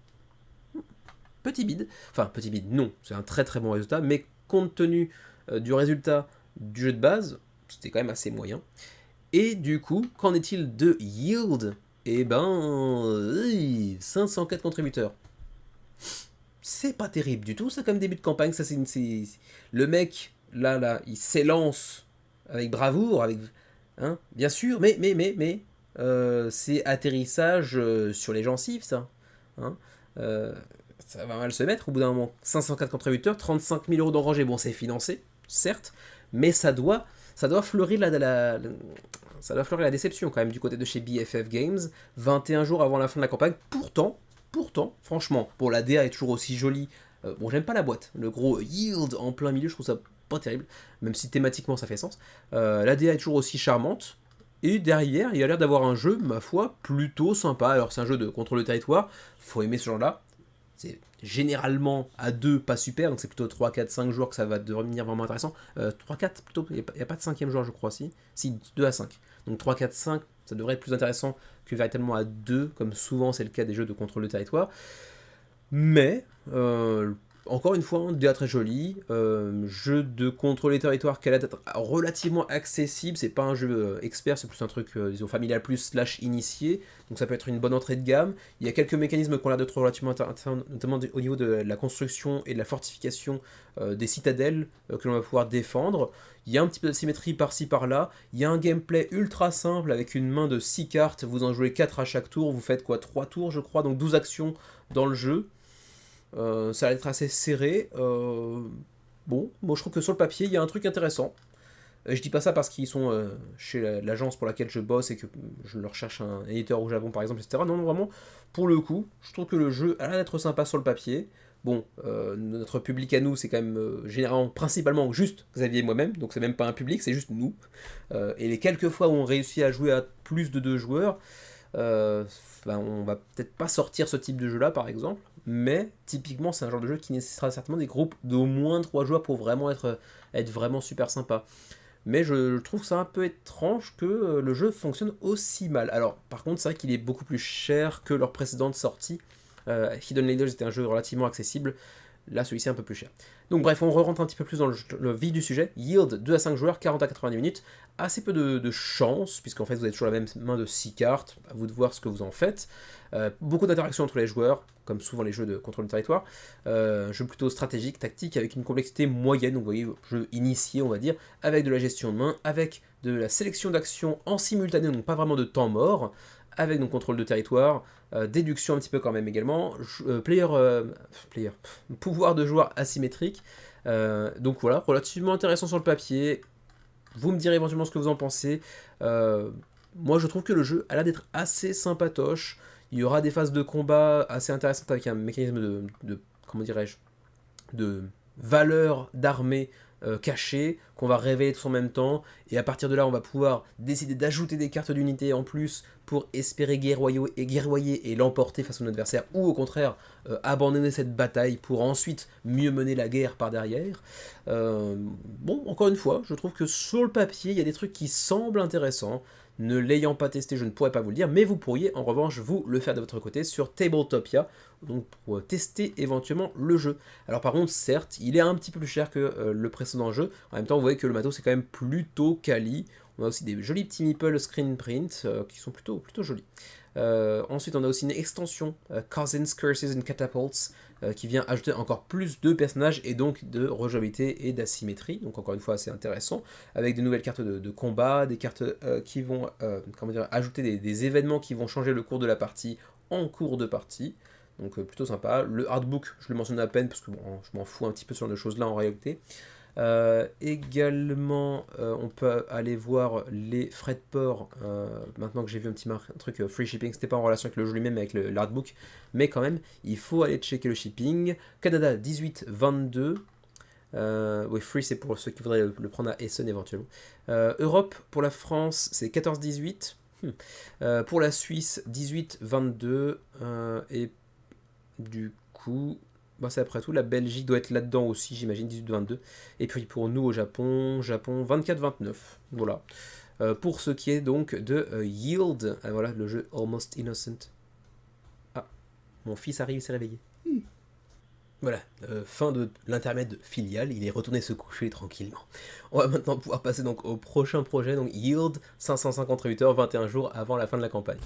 Petit bid, enfin petit bid, non, c'est un très très bon résultat, mais compte tenu du résultat du jeu de base, c'était quand même assez moyen. Et du coup, qu'en est-il de Yield ? Et ben, 504 contributeurs. C'est pas terrible du tout, ça, comme début de campagne. Ça, le mec, là, il s'élance avec bravoure, avec... Hein, bien sûr, c'est atterrissage sur les gencives, ça. Hein, euh, ça va mal se mettre au bout d'un moment. 504 contributeurs, 35 000 euros d'enrangé. Bon, c'est financé, certes, mais ça doit fleurir ça doit fleurir la déception quand même du côté de chez BFF Games. 21 jours avant la fin de la campagne. Pourtant, franchement, bon, la DA est toujours aussi jolie. Bon, j'aime pas la boîte. Le gros yield en plein milieu, je trouve ça pas terrible, même si thématiquement ça fait sens. La DA est toujours aussi charmante. Et derrière, il y a l'air d'avoir un jeu, ma foi, plutôt sympa. Alors, c'est un jeu de contrôle de territoire. Faut aimer ce genre-là. C'est généralement à 2 pas super, donc c'est plutôt 3, 4, 5 joueurs que ça va devenir vraiment intéressant. 3, 4 plutôt, il n'y a pas de cinquième joueur je crois, si 2 à 5. Donc 3, 4, 5, ça devrait être plus intéressant que véritablement à 2, comme souvent c'est le cas des jeux de contrôle de territoire. Mais, encore une fois, un DA très joli, jeu de contrôle des territoires qui a l'air d'être relativement accessible, c'est pas un jeu expert, c'est plus un truc, disons, familial plus / initié, donc ça peut être une bonne entrée de gamme. Il y a quelques mécanismes qui ont l'air d'être relativement intéressants, notamment au niveau de la construction et de la fortification des citadelles que l'on va pouvoir défendre. Il y a un petit peu de symétrie par-ci par-là, il y a un gameplay ultra simple avec une main de 6 cartes, vous en jouez 4 à chaque tour, vous faites quoi, 3 tours je crois, donc 12 actions dans le jeu. Ça va être assez serré. Bon, moi je trouve que sur le papier, il y a un truc intéressant. Je dis pas ça parce qu'ils sont chez l'agence pour laquelle je bosse et que je leur cherche un éditeur au Japon par exemple, etc. Non, vraiment, pour le coup, je trouve que le jeu a l'air d'être sympa sur le papier. Bon, notre public à nous, c'est quand même généralement, principalement juste Xavier et moi-même, donc c'est même pas un public, c'est juste nous. Et les quelques fois où on réussit à jouer à plus de 2 joueurs, on va peut-être pas sortir ce type de jeu là par exemple, mais typiquement c'est un genre de jeu qui nécessitera certainement des groupes d'au moins 3 joueurs pour vraiment être vraiment super sympa. Mais je trouve ça un peu étrange que le jeu fonctionne aussi mal. Alors par contre c'est vrai qu'il est beaucoup plus cher que leur précédente sortie. Hidden Leaders était un jeu relativement accessible. Là, celui-ci est un peu plus cher. Donc bref, on rentre un petit peu plus dans le vif du sujet. Yield, 2 à 5 joueurs, 40 à 90 minutes. Assez peu de chance, puisqu'en fait vous avez toujours la même main de 6 cartes. À vous de voir ce que vous en faites. Beaucoup d'interactions entre les joueurs, comme souvent les jeux de contrôle de territoire. Jeu plutôt stratégique, tactique, avec une complexité moyenne. Donc vous voyez, jeu initié, on va dire, avec de la gestion de main, avec de la sélection d'actions en simultané, donc pas vraiment de temps mort, avec donc contrôle de territoire, déduction un petit peu quand même également, pouvoir de joueur asymétrique. Donc voilà, relativement intéressant sur le papier. Vous me direz éventuellement ce que vous en pensez. Moi je trouve que le jeu a l'air d'être assez sympatoche. Il y aura des phases de combat assez intéressantes avec un mécanisme comment dirais-je, de valeur d'armée cachée qu'on va révéler tous en même temps, et à partir de là on va pouvoir décider d'ajouter des cartes d'unité en plus pour espérer guerroyer et l'emporter face à notre adversaire, ou au contraire abandonner cette bataille pour ensuite mieux mener la guerre par derrière. Bon, encore une fois, je trouve que sur le papier il y a des trucs qui semblent intéressants. Ne l'ayant pas testé, je ne pourrais pas vous le dire, mais vous pourriez en revanche vous le faire de votre côté sur Tabletopia, donc pour tester éventuellement le jeu. Alors par contre, certes, il est un petit peu plus cher que le précédent jeu. En même temps, vous voyez que le matos est quand même plutôt quali. On a aussi des jolis petits meeples screen print qui sont plutôt jolis. Ensuite, on a aussi une extension Cousins, Curses and Catapults qui vient ajouter encore plus de personnages et donc de rejouabilité et d'asymétrie. Donc encore une fois, assez intéressant, avec de nouvelles cartes de combat, des cartes qui vont ajouter des événements qui vont changer le cours de la partie en cours de partie. Donc plutôt sympa. Le artbook, je le mentionne à peine parce que bon, je m'en fous un petit peu sur de choses-là en réalité. Également, on peut aller voir les frais de port. Maintenant que j'ai vu un truc free shipping, c'était pas en relation avec le jeu lui-même, mais avec l'artbook, mais quand même, il faut aller checker le shipping. Canada 18-22. Oui, free c'est pour ceux qui voudraient le prendre à Essen éventuellement. Europe, pour la France, c'est 14-18. Pour la Suisse, 18-22. Et du coup, c'est après tout, la Belgique doit être là-dedans aussi, j'imagine, 18-22. Et puis pour nous au Japon 24-29. Voilà. Pour ce qui est donc de Yield, voilà le jeu Almost Innocent. Ah, mon fils arrive, il s'est réveillé. Voilà, fin de l'intermède filial, il est retourné se coucher tranquillement. On va maintenant pouvoir passer donc au prochain projet, donc Yield, 558 heures, 21 jours avant la fin de la campagne.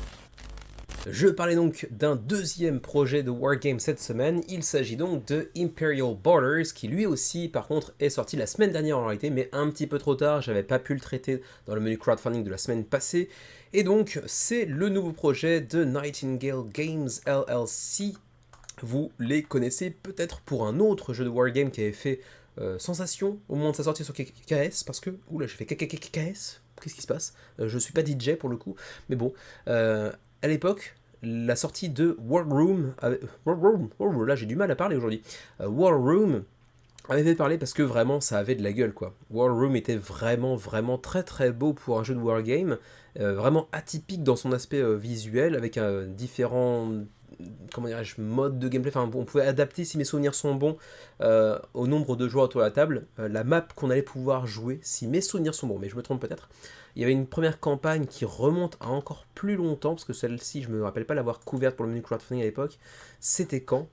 Je parlais donc d'un deuxième projet de Wargame cette semaine, il s'agit donc de Imperial Borders, qui lui aussi par contre est sorti la semaine dernière en réalité, mais un petit peu trop tard, j'avais pas pu le traiter dans le menu crowdfunding de la semaine passée, et donc c'est le nouveau projet de Nightingale Games LLC. Vous les connaissez peut-être pour un autre jeu de Wargame qui avait fait sensation au moment de sa sortie sur KKS, parce que... Oula, j'ai fait KKS. Qu'est-ce qui se passe? Je suis pas DJ pour le coup, mais bon. À l'époque, la sortie de War Room... oh là j'ai du mal à parler aujourd'hui. War Room avait fait parler parce que vraiment ça avait de la gueule quoi. War Room était vraiment très très beau pour un jeu de wargame, vraiment atypique dans son aspect visuel, avec différents comment dirais-je, modes de gameplay, enfin on pouvait adapter si mes souvenirs sont bons au nombre de joueurs autour de la table, la map qu'on allait pouvoir jouer si mes souvenirs sont bons, mais je me trompe peut-être. Il y avait une première campagne qui remonte à encore plus longtemps, parce que celle-ci je me rappelle pas l'avoir couverte pour le menu crowdfunding à l'époque. C'était quand?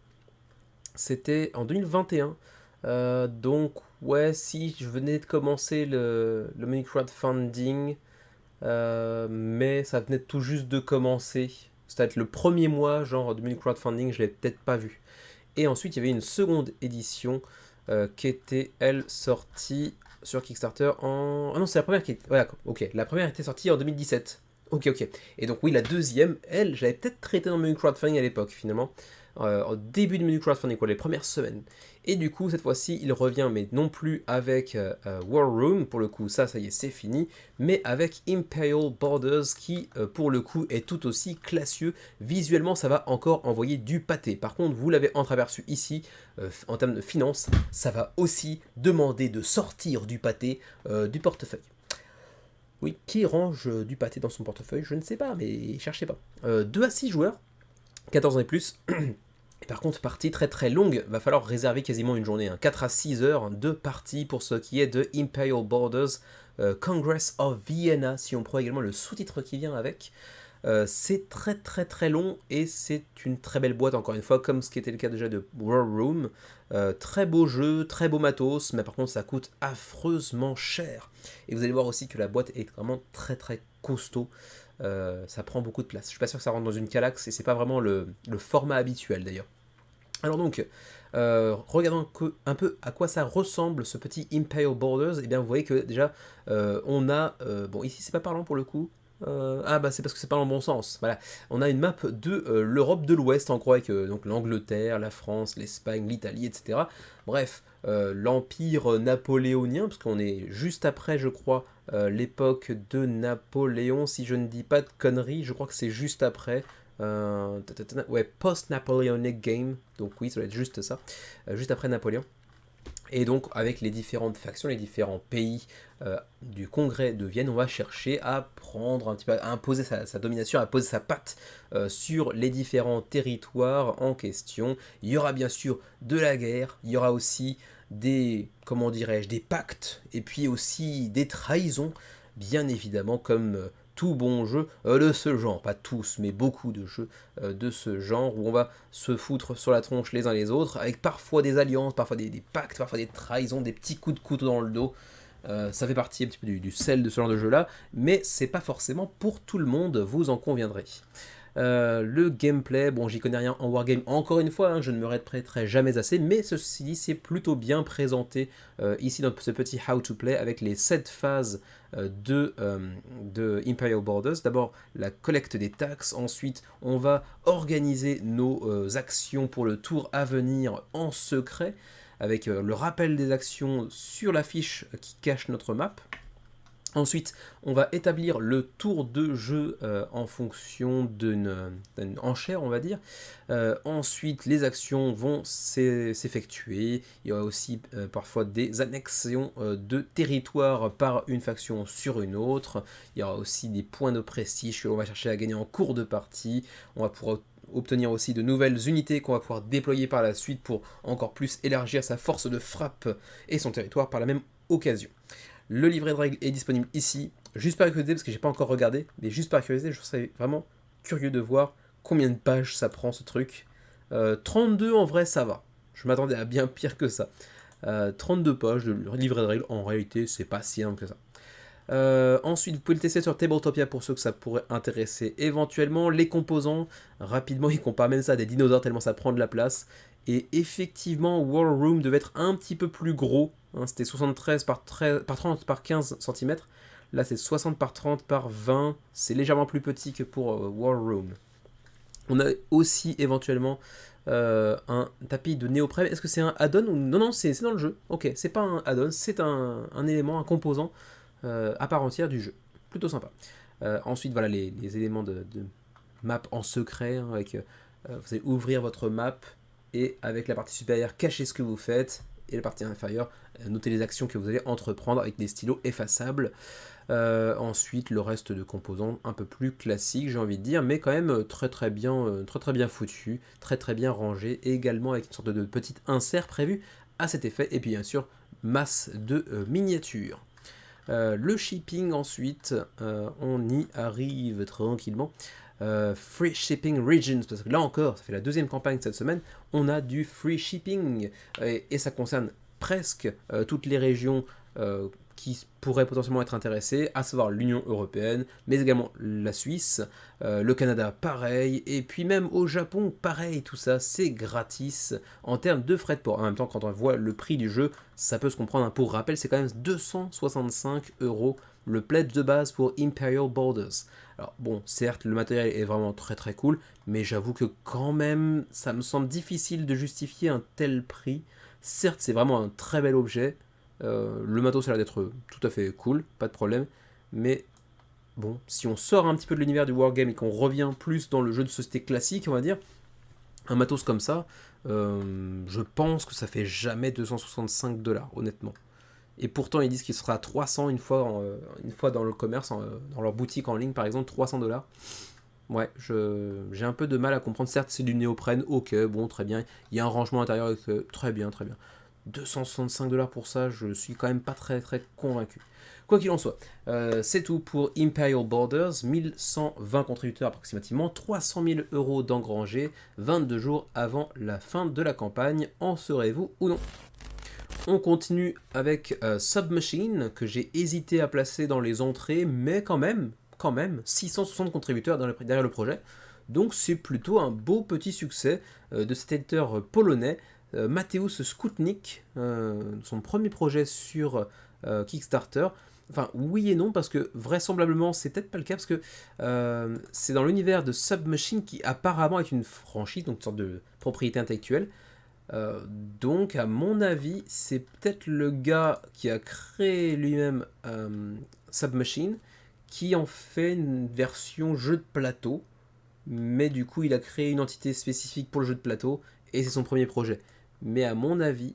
C'était en 2021. Donc, ouais, si je venais de commencer le mini crowdfunding, mais ça venait tout juste de commencer. C'est-à-dire le premier mois, genre, de mini crowdfunding, je l'ai peut-être pas vu. Et ensuite, il y avait une seconde édition qui était, elle, sortie sur Kickstarter en... Ah non, c'est la première qui était... Voilà, ok. La première était sortie en 2017. Ok. Et donc, oui, la deuxième, elle, j'avais peut-être traité dans le menu crowdfunding à l'époque, finalement. Au début du menu crowdfunding, quoi, les premières semaines. Et du coup, cette fois-ci, il revient, mais non plus avec War Room, pour le coup, ça y est, c'est fini, mais avec Imperial Borders, qui, pour le coup, est tout aussi classieux. Visuellement, ça va encore envoyer du pâté. Par contre, vous l'avez entreaperçu ici, en termes de finances, ça va aussi demander de sortir du pâté du portefeuille. Oui, qui range du pâté dans son portefeuille? Je ne sais pas, mais cherchez pas. 2 à 6 joueurs, 14 ans et plus. Et par contre, partie très très longue, va falloir réserver quasiment une journée, 4 à 6 heures de partie pour ce qui est de Imperial Borders Congress of Vienna, si on prend également le sous-titre qui vient avec. C'est très long et c'est une très belle boîte encore une fois, comme ce qui était le cas déjà de War Room. Très beau jeu, très beau matos, mais par contre ça coûte affreusement cher. Et vous allez voir aussi que la boîte est vraiment très costaud. Ça prend beaucoup de place. Je suis pas sûr que ça rentre dans une Kallax et c'est pas vraiment le format habituel d'ailleurs. Alors donc, regardons un peu à quoi ça ressemble ce petit Imperial Borders. Et bien vous voyez que déjà on a, bon ici c'est pas parlant pour le coup. Ah bah c'est parce que c'est pas dans le bon sens. Voilà, on a une map de l'Europe de l'Ouest en gros avec donc l'Angleterre, la France, l'Espagne, l'Italie, etc. Bref, l'Empire napoléonien, parce qu'on est juste après, je crois, l'époque de Napoléon, si je ne dis pas de conneries, je crois que c'est juste après. Ouais, post-Napoleonic Game, donc oui, ça doit être juste ça, juste après Napoléon. Et donc, avec les différentes factions, les différents pays du congrès de Vienne, on va chercher à prendre un petit peu, à imposer sa domination, à poser sa patte sur les différents territoires en question. Il y aura bien sûr de la guerre, il y aura aussi des, comment dirais-je, des pactes, et puis aussi des trahisons, bien évidemment, comme tout bon jeu de ce genre, pas tous, mais beaucoup de jeux de ce genre, où on va se foutre sur la tronche les uns les autres, avec parfois des alliances, parfois des pactes, parfois des trahisons, des petits coups de couteau dans le dos. Ça fait partie un petit peu du sel de ce genre de jeu-là, mais c'est pas forcément pour tout le monde, vous en conviendrez. Le gameplay, bon j'y connais rien en wargame, encore une fois, je ne me répéterai jamais assez, mais ceci dit c'est plutôt bien présenté ici dans ce petit how to play avec les 7 phases de Imperial Borders. D'abord la collecte des taxes, ensuite on va organiser nos actions pour le tour à venir en secret, avec le rappel des actions sur la fiche qui cache notre map. Ensuite, on va établir le tour de jeu en fonction d'une enchère, on va dire. Ensuite, les actions vont s'effectuer. Il y aura aussi parfois des annexions de territoire par une faction sur une autre. Il y aura aussi des points de prestige que l'on va chercher à gagner en cours de partie. On va pouvoir obtenir aussi de nouvelles unités qu'on va pouvoir déployer par la suite pour encore plus élargir sa force de frappe et son territoire par la même occasion. Le livret de règles est disponible ici, juste par curiosité, parce que j'ai pas encore regardé, mais juste par curiosité, je serais vraiment curieux de voir combien de pages ça prend ce truc. 32 en vrai, ça va. Je m'attendais à bien pire que ça. 32 pages de livret de règles, en réalité, c'est pas si simple que ça. Ensuite, vous pouvez le tester sur Tabletopia pour ceux que ça pourrait intéresser éventuellement. Les composants, rapidement, ils comparent même ça à des dinosaures tellement ça prend de la place. Et effectivement, War Room devait être un petit peu plus gros, hein. C'était 73 par 30 par 15 cm. Là, c'est 60 par 30 par 20. C'est légèrement plus petit que pour War Room. On a aussi éventuellement un tapis de néoprène. Est-ce que c'est un add-on ou... Non, non, c'est dans le jeu. Ok, c'est pas un add-on, c'est un élément, un composant à part entière du jeu. Plutôt sympa. Ensuite, voilà les éléments de map en secret, hein, avec, vous allez ouvrir votre map et avec la partie supérieure, cacher ce que vous faites et la partie inférieure, noter les actions que vous allez entreprendre avec des stylos effaçables. Ensuite, le reste de composants un peu plus classiques, j'ai envie de dire, mais quand même très bien foutu, très bien rangé, et également avec une sorte de petit insert prévu à cet effet, et puis bien sûr, masse de miniatures. Le shipping ensuite, on y arrive tranquillement. Free shipping regions, parce que là encore, ça fait la deuxième campagne cette semaine, on a du free shipping, et ça concerne presque toutes les régions qui pourraient potentiellement être intéressées, à savoir l'Union Européenne, mais également la Suisse, le Canada pareil, et puis même au Japon pareil, tout ça c'est gratis en termes de frais de port. En même temps, quand on voit le prix du jeu, ça peut se comprendre. Pour rappel, c'est quand même 265 € le pledge de base pour Imperial Borders. Alors bon, certes, le matériel est vraiment très cool, mais j'avoue que quand même, ça me semble difficile de justifier un tel prix. Certes, c'est vraiment un très bel objet, le matos ça a l'air d'être tout à fait cool, pas de problème, mais bon, si on sort un petit peu de l'univers du wargame et qu'on revient plus dans le jeu de société classique, on va dire, un matos comme ça, je pense que ça fait jamais 265 $, honnêtement. Et pourtant, ils disent qu'il sera à 300 une fois dans le commerce, dans leur boutique en ligne par exemple, 300 $. Ouais, j'ai un peu de mal à comprendre. Certes, c'est du néoprène, ok, bon, très bien. Il y a un rangement intérieur, très bien. 265 $ pour ça, je suis quand même pas très convaincu. Quoi qu'il en soit, c'est tout pour Imperial Borders, 1120 contributeurs approximativement, 300 000 € d'engrangés, 22 jours avant la fin de la campagne, en serez-vous ou non? On continue avec Submachine, que j'ai hésité à placer dans les entrées, mais quand même, 660 contributeurs derrière le projet, donc c'est plutôt un beau petit succès de cet éditeur polonais, Mateusz Skutnik, son premier projet sur Kickstarter. Enfin, oui et non, parce que vraisemblablement, c'est peut-être pas le cas, parce que c'est dans l'univers de Submachine qui apparemment est une franchise, donc une sorte de propriété intellectuelle. Donc, à mon avis, c'est peut-être le gars qui a créé lui-même Submachine, qui en fait une version jeu de plateau, mais du coup, il a créé une entité spécifique pour le jeu de plateau, et c'est son premier projet. Mais à mon avis,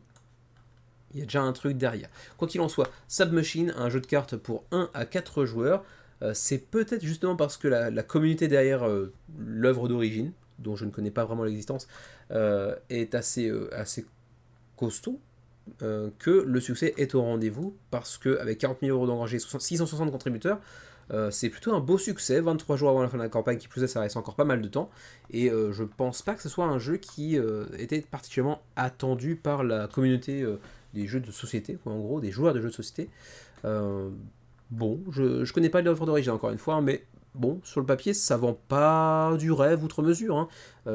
il y a déjà un truc derrière. Quoi qu'il en soit, Submachine, un jeu de cartes pour 1 à 4 joueurs, c'est peut-être justement parce que la communauté derrière l'œuvre d'origine, dont je ne connais pas vraiment l'existence, est assez costaud, que le succès est au rendez-vous, parce qu'avec 40 000 € d'engagés, 660 contributeurs, c'est plutôt un beau succès, 23 jours avant la fin de la campagne, qui plus est, ça reste encore pas mal de temps, et je pense pas que ce soit un jeu qui était particulièrement attendu par la communauté des jeux de société, quoi, en gros, des joueurs de jeux de société. Bon, je connais pas l'œuvre d'origine encore une fois, hein, mais bon, sur le papier, ça vend pas du rêve outre mesure, hein.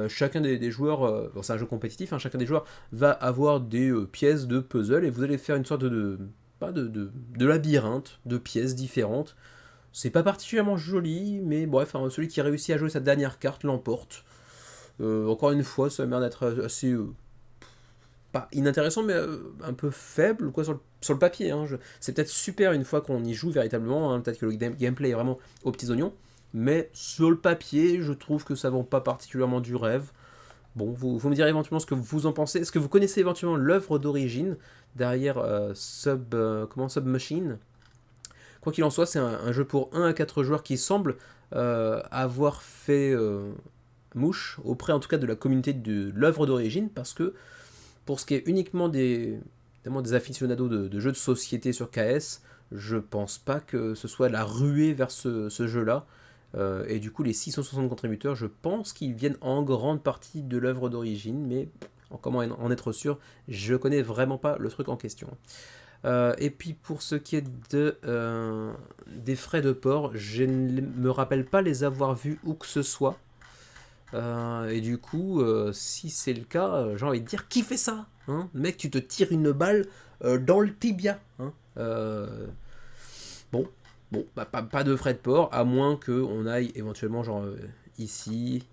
Chacun des joueurs, bon, c'est un jeu compétitif, hein, chacun des joueurs va avoir des pièces de puzzle et vous allez faire une sorte de labyrinthe de pièces différentes. C'est pas particulièrement joli, mais bref, hein, celui qui réussit à jouer sa dernière carte l'emporte. Encore une fois, ça a l'air d'être assez pas inintéressant, mais un peu faible quoi, sur le papier, hein. C'est peut-être super une fois qu'on y joue véritablement, hein, peut-être que le gameplay est vraiment aux petits oignons, mais sur le papier, je trouve que ça vend pas particulièrement du rêve. Bon, vous me direz éventuellement ce que vous en pensez. Est-ce que vous connaissez éventuellement l'œuvre d'origine derrière Submachine? Quoi qu'il en soit, c'est un jeu pour 1 à 4 joueurs qui semble avoir fait mouche, auprès en tout cas de la communauté de l'œuvre d'origine, parce que pour ce qui est uniquement des aficionados de jeux de société sur KS, je pense pas que ce soit la ruée vers ce jeu-là. Et du coup, les 660 contributeurs, je pense qu'ils viennent en grande partie de l'œuvre d'origine, mais comment en être sûr, je connais vraiment pas le truc en question. Et puis pour ce qui est des frais de port, je ne me rappelle pas les avoir vus où que ce soit. Et du coup, si c'est le cas, j'ai envie de dire, qui fait ça, hein? Mec, tu te tires une balle dans le tibia, hein. Bon, bah, pas de frais de port, à moins qu'on aille éventuellement genre ici.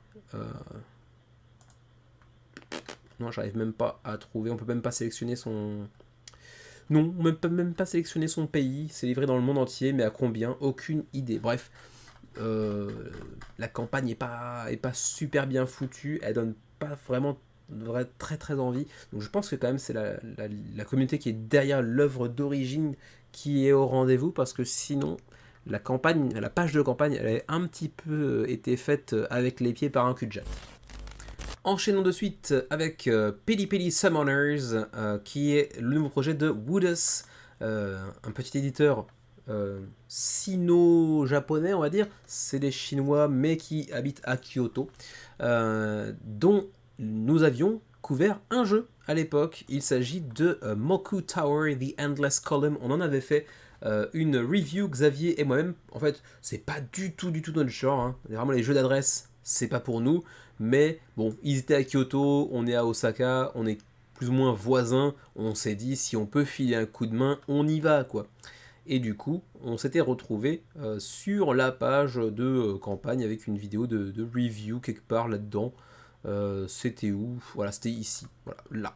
Non, j'arrive même pas à trouver. On peut même pas sélectionner son. Non, on peut même pas sélectionner son pays. C'est livré dans le monde entier, mais à combien? Aucune idée. Bref, euh, la campagne est pas super bien foutue. Elle donne pas vraiment très très envie. Donc je pense que quand même c'est la communauté qui est derrière l'œuvre d'origine qui est au rendez-vous, parce que sinon la campagne, la page de campagne, elle a un petit peu été faite avec les pieds par un cul-de-jatte. Enchaînons de suite avec Pili Pili Summoners, qui est le nouveau projet de Woodus, un petit éditeur sino-japonais, on va dire. C'est des Chinois, mais qui habitent à Kyoto, dont nous avions couvert un jeu à l'époque. Il s'agit de Moku Tower, The Endless Column. On en avait fait une review, Xavier et moi-même. En fait, c'est pas du tout notre genre, hein. Vraiment, les jeux d'adresse, c'est pas pour nous. Mais bon, ils étaient à Kyoto, on est à Osaka, on est plus ou moins voisins. On s'est dit, si on peut filer un coup de main, on y va, quoi. Et du coup, on s'était retrouvé sur la page de campagne avec une vidéo de review quelque part là-dedans. C'était où? Voilà, c'était ici. Voilà, là.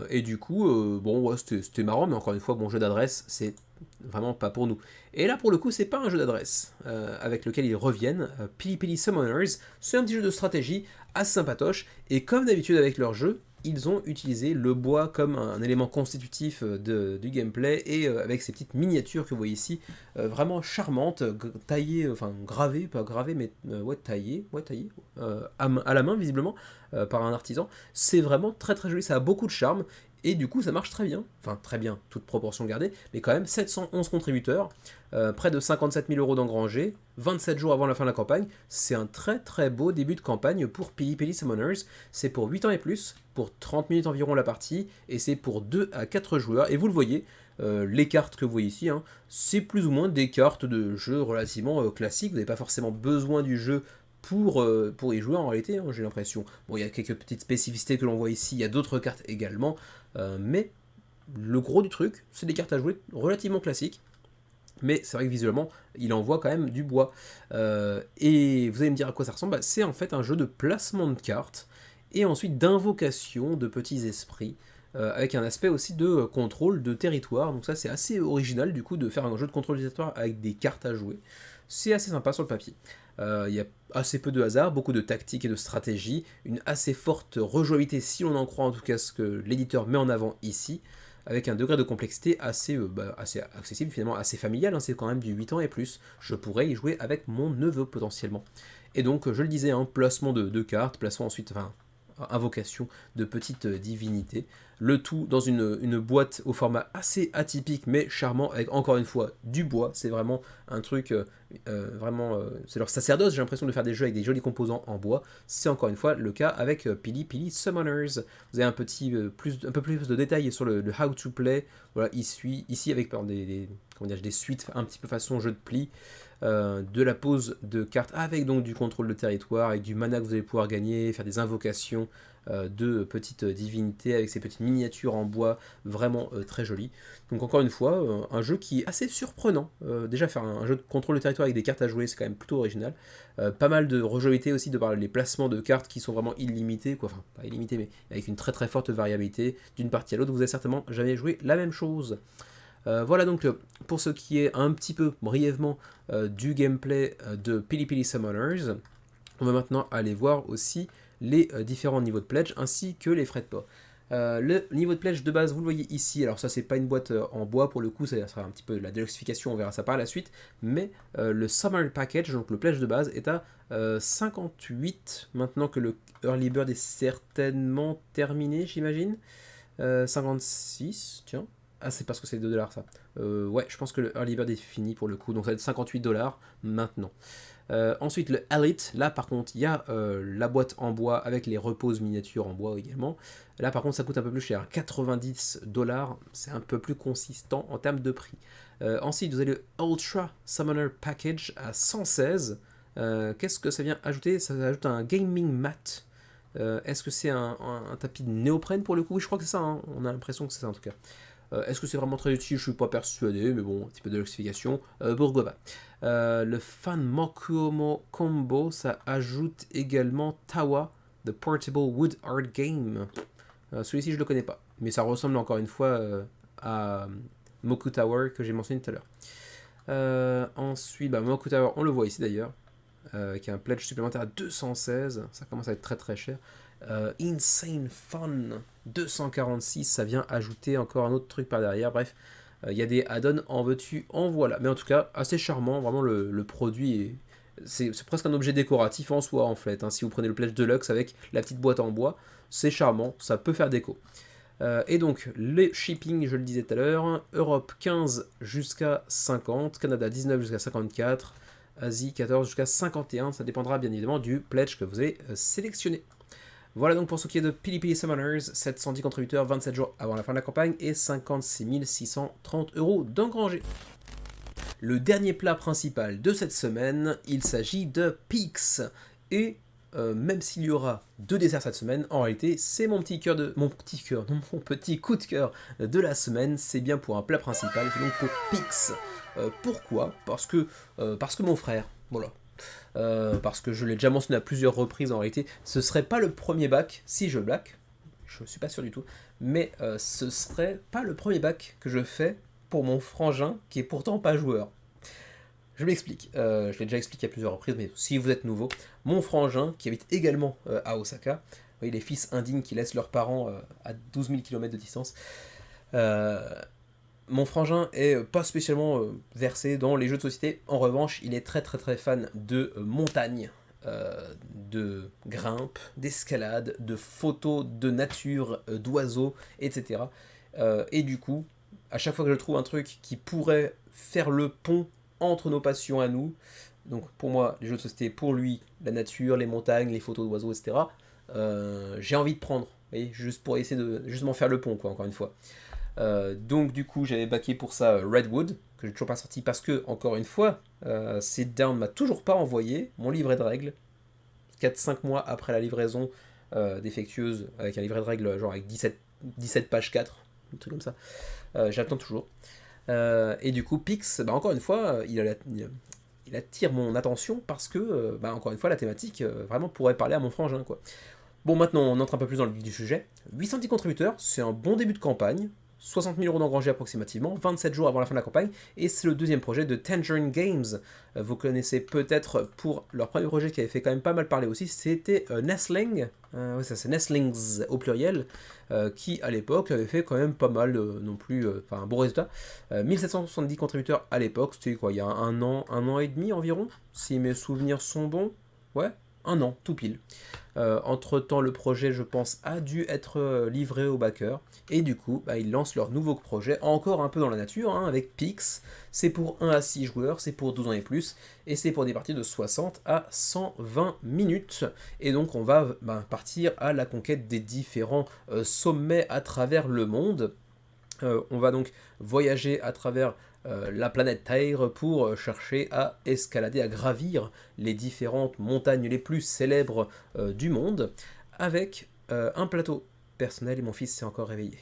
Et du coup, bon, ouais, c'était marrant, mais encore une fois, bon, jeu d'adresse, c'est vraiment pas pour nous. Et là, pour le coup, c'est pas un jeu d'adresse avec lequel ils reviennent. Pili Pili Summoners, c'est un petit jeu de stratégie assez sympatoche, et comme d'habitude avec leur jeu, ils ont utilisé le bois comme un élément constitutif du gameplay, et avec ces petites miniatures que vous voyez ici, vraiment charmantes, taillées, enfin gravées, pas gravées, mais ouais, taillées, à la main visiblement, par un artisan. C'est vraiment très très joli, ça a beaucoup de charme, et du coup ça marche très bien, enfin très bien, toute proportion gardée, mais quand même 711 contributeurs, près de 57 000 euros d'engrangés, 27 jours avant la fin de la campagne. C'est un très très beau début de campagne pour Pili Pili Summoners. C'est pour 8 ans et plus, pour 30 minutes environ la partie, et c'est pour 2 à 4 joueurs, et vous le voyez, les cartes que vous voyez ici, hein, c'est plus ou moins des cartes de jeu relativement classiques. Vous n'avez pas forcément besoin du jeu pour y jouer en réalité, hein, j'ai l'impression. Bon, il y a quelques petites spécificités que l'on voit ici, il y a d'autres cartes également, mais le gros du truc, c'est des cartes à jouer relativement classiques. Mais c'est vrai que visuellement, il envoie quand même du bois. Et vous allez me dire à quoi ça ressemble. Bah, c'est en fait un jeu de placement de cartes et ensuite d'invocation de petits esprits, avec un aspect aussi de contrôle de territoire. Donc ça, c'est assez original du coup de faire un jeu de contrôle de territoire avec des cartes à jouer. C'est assez sympa sur le papier. Il y a assez peu de hasard, beaucoup de tactique et de stratégie, une assez forte rejouabilité si on en croit en tout cas ce que l'éditeur met en avant ici, avec un degré de complexité assez accessible, finalement assez familial, hein, c'est quand même du 8 ans et plus. Je pourrais y jouer avec mon neveu potentiellement. Et donc, je le disais, hein, placement de cartes, placement ensuite, enfin, invocation de petites divinités. Le tout dans une boîte au format assez atypique mais charmant, avec encore une fois du bois. C'est vraiment un truc, vraiment, c'est leur sacerdoce. J'ai l'impression de faire des jeux avec des jolis composants en bois. C'est encore une fois le cas avec Pili Pili Summoners. Vous avez un peu plus de détails sur le how to play. Voilà, ici avec des suites un petit peu façon jeu de pli. De la pose de cartes avec donc du contrôle de territoire, avec du mana que vous allez pouvoir gagner, faire des invocations de petites divinités avec ces petites miniatures en bois vraiment très jolies. Donc encore une fois, un jeu qui est assez surprenant. Déjà faire un jeu de contrôle de territoire avec des cartes à jouer, c'est quand même plutôt original. Pas mal de rejouabilité aussi de par les placements de cartes qui sont vraiment illimités, quoi. Enfin pas illimités mais avec une très très forte variabilité d'une partie à l'autre. Vous avez certainement jamais joué la même chose. Voilà donc pour ce qui est un petit peu brièvement du gameplay de Pili Pili Summoners. On va maintenant aller voir aussi les différents niveaux de pledge ainsi que les frais de port. Le niveau de pledge de base, vous le voyez ici, alors ça c'est pas une boîte en bois pour le coup, ça sera un petit peu de la déluxification, on verra ça par la suite, mais le Summer Package, donc le pledge de base, est à 58, maintenant que le Early Bird est certainement terminé, j'imagine. 56, tiens. Ah, c'est parce que c'est 2 $ ça. Ouais, je pense que le Early Bird est fini pour le coup, donc ça va être 58 $ maintenant. Ensuite, le Elite, là par contre, il y a la boîte en bois avec les reposes miniatures en bois également. Là par contre, ça coûte un peu plus cher, 90 $, c'est un peu plus consistant en termes de prix. Ensuite, vous avez le Ultra Summoner Package à 116. Qu'est-ce que ça vient ajouter? Ça ajoute un gaming mat. Est-ce que c'est un tapis de néoprène pour le coup? Oui, je crois que c'est ça, hein. On a l'impression que c'est ça en tout cas. Est-ce que c'est vraiment très utile? Je suis pas persuadé, mais bon, un petit peu de justification. Pourquoi pas. Le Fan Mokuomo Combo, ça ajoute également Tawa, The Portable Wood Art Game. Celui-ci, je le connais pas, mais ça ressemble encore une fois à Moku Tower que j'ai mentionné tout à l'heure. Ensuite, Moku Tower, on le voit ici d'ailleurs, qui a un pledge supplémentaire à 216, ça commence à être très très cher. Insane Fun 246, ça vient ajouter encore un autre truc par derrière. Bref, il y a des add-ons en veux-tu, en voilà. Mais en tout cas, assez charmant, vraiment le produit c'est presque un objet décoratif en soi en fait, hein. Si vous prenez le pledge Deluxe avec la petite boîte en bois, c'est charmant, ça peut faire déco. Et donc, les shipping, je le disais tout à l'heure, Europe 15 jusqu'à 50, Canada 19 jusqu'à 54, Asie 14 jusqu'à 51, ça dépendra bien évidemment du pledge que vous avez sélectionné. Voilà donc pour ce qui est de Pili Pili Summoners, 710 contributeurs, 27 jours avant la fin de la campagne et 56 630 € d'engrangés. Le dernier plat principal de cette semaine, il s'agit de Pix. Et même s'il y aura 2 desserts cette semaine, en réalité, c'est mon petit coup de cœur de la semaine, c'est bien pour un plat principal, c'est donc pour Pix. Pourquoi ? Parce que mon frère, voilà. Parce que je l'ai déjà mentionné à plusieurs reprises en réalité, ce serait pas le premier bac, si je black, je suis pas sûr du tout, mais ce serait pas le premier bac que je fais pour mon frangin qui est pourtant pas joueur. Je m'explique, je l'ai déjà expliqué à plusieurs reprises, mais si vous êtes nouveau, mon frangin qui habite également à Osaka, vous voyez les fils indignes qui laissent leurs parents à 12 000 km de distance, mon frangin est pas spécialement versé dans les jeux de société. En revanche, il est très très très fan de montagne, de grimpe, d'escalade, de photos de nature, d'oiseaux, etc. Et du coup, à chaque fois que je trouve un truc qui pourrait faire le pont entre nos passions à nous, donc pour moi, les jeux de société, pour lui, la nature, les montagnes, les photos d'oiseaux, etc., j'ai envie de prendre, vous voyez, juste pour essayer de justement faire le pont, quoi, encore une fois. Donc du coup j'avais backé pour ça Redwood, que j'ai toujours pas sorti parce que, encore une fois, Sit Down m'a toujours pas envoyé mon livret de règles, 4-5 mois après la livraison défectueuse, avec un livret de règles genre avec 17 pages 4, un truc comme ça, j'attends toujours. Et du coup Pix, encore une fois, il attire mon attention parce que, encore une fois, la thématique vraiment pourrait parler à mon frangin, quoi. Bon, maintenant on entre un peu plus dans le vif du sujet. 810 contributeurs, c'est un bon début de campagne. 60 000 € d'engrangés approximativement, 27 jours avant la fin de la campagne, et c'est le deuxième projet de Tangerine Games. Vous connaissez peut-être pour leur premier projet qui avait fait quand même pas mal parler aussi, c'était Nestling, ouais, ça c'est Nestlings au pluriel, qui à l'époque avait fait quand même pas mal non plus, enfin un bon résultat. 1770 contributeurs à l'époque, c'était quoi, il y a un an et demi environ, si mes souvenirs sont bons, ouais, un an, tout pile. Entre-temps, le projet, je pense, a dû être livré aux backers. Et du coup, ils lancent leur nouveau projet, encore un peu dans la nature, hein, avec Pix. C'est pour 1 à 6 joueurs, c'est pour 12 ans et plus. Et c'est pour des parties de 60 à 120 minutes. Et donc, on va partir à la conquête des différents sommets à travers le monde. On va donc voyager à travers la planète Terre pour chercher à escalader, à gravir les différentes montagnes les plus célèbres du monde, avec un plateau personnel, et mon fils s'est encore réveillé.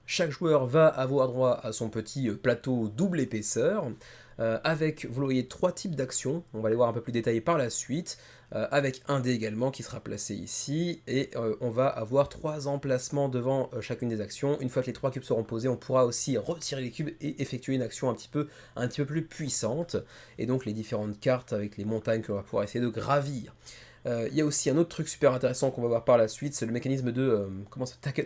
Chaque joueur va avoir droit à son petit plateau double épaisseur, avec, vous le voyez, 3 types d'actions, on va les voir un peu plus détaillées par la suite, avec un dé également qui sera placé ici, et on va avoir 3 emplacements devant chacune des actions. Une fois que les 3 cubes seront posés, on pourra aussi retirer les cubes et effectuer une action un petit peu plus puissante, et donc les différentes cartes avec les montagnes que l'on va pouvoir essayer de gravir. Il y a aussi un autre truc super intéressant qu'on va voir par la suite, c'est le mécanisme de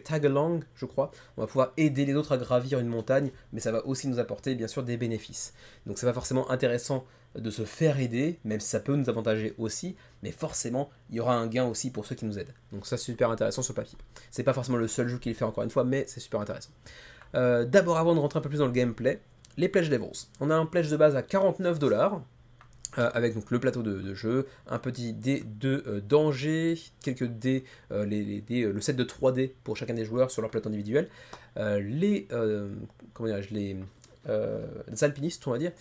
tag-along, je crois. On va pouvoir aider les autres à gravir une montagne, mais ça va aussi nous apporter bien sûr des bénéfices. Donc c'est pas forcément intéressant de se faire aider, même si ça peut nous avantager aussi, mais forcément il y aura un gain aussi pour ceux qui nous aident. Donc ça c'est super intéressant sur le papier. C'est pas forcément le seul jeu qui le fait encore une fois, mais c'est super intéressant. D'abord, avant de rentrer un peu plus dans le gameplay, les pledge levels. On a un pledge de base à 49$, avec donc le plateau de jeu, un petit dé de danger, quelques dés, les dés, le set de 3D pour chacun des joueurs sur leur plateau individuel, les, comment dirais-je, les alpinistes, on va dire,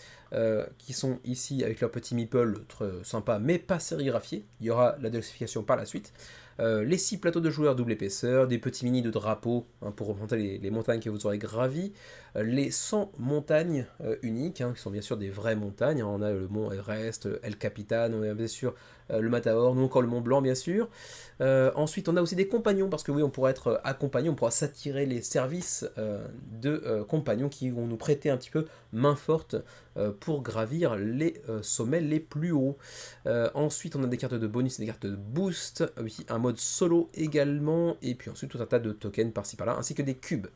qui sont ici avec leur petit meeple très sympa, mais pas sérigraphié. Il y aura la diversification par la suite. Les 6 plateaux de joueurs double épaisseur, des petits mini de drapeaux pour remonter les montagnes que vous aurez gravies, les 100 montagnes uniques, qui sont bien sûr des vraies montagnes. On a le mont Everest, El Capitan, on a bien sûr le Matterhorn, ou encore le Mont Blanc bien sûr. Ensuite on a aussi des compagnons, parce que oui, on pourra être accompagné, on pourra s'attirer les services de compagnons qui vont nous prêter un petit peu main forte pour gravir les sommets les plus hauts. Ensuite on a des cartes de bonus et des cartes de boost, oui, un mode solo également, et puis ensuite tout un tas de tokens par-ci par-là, ainsi que des cubes.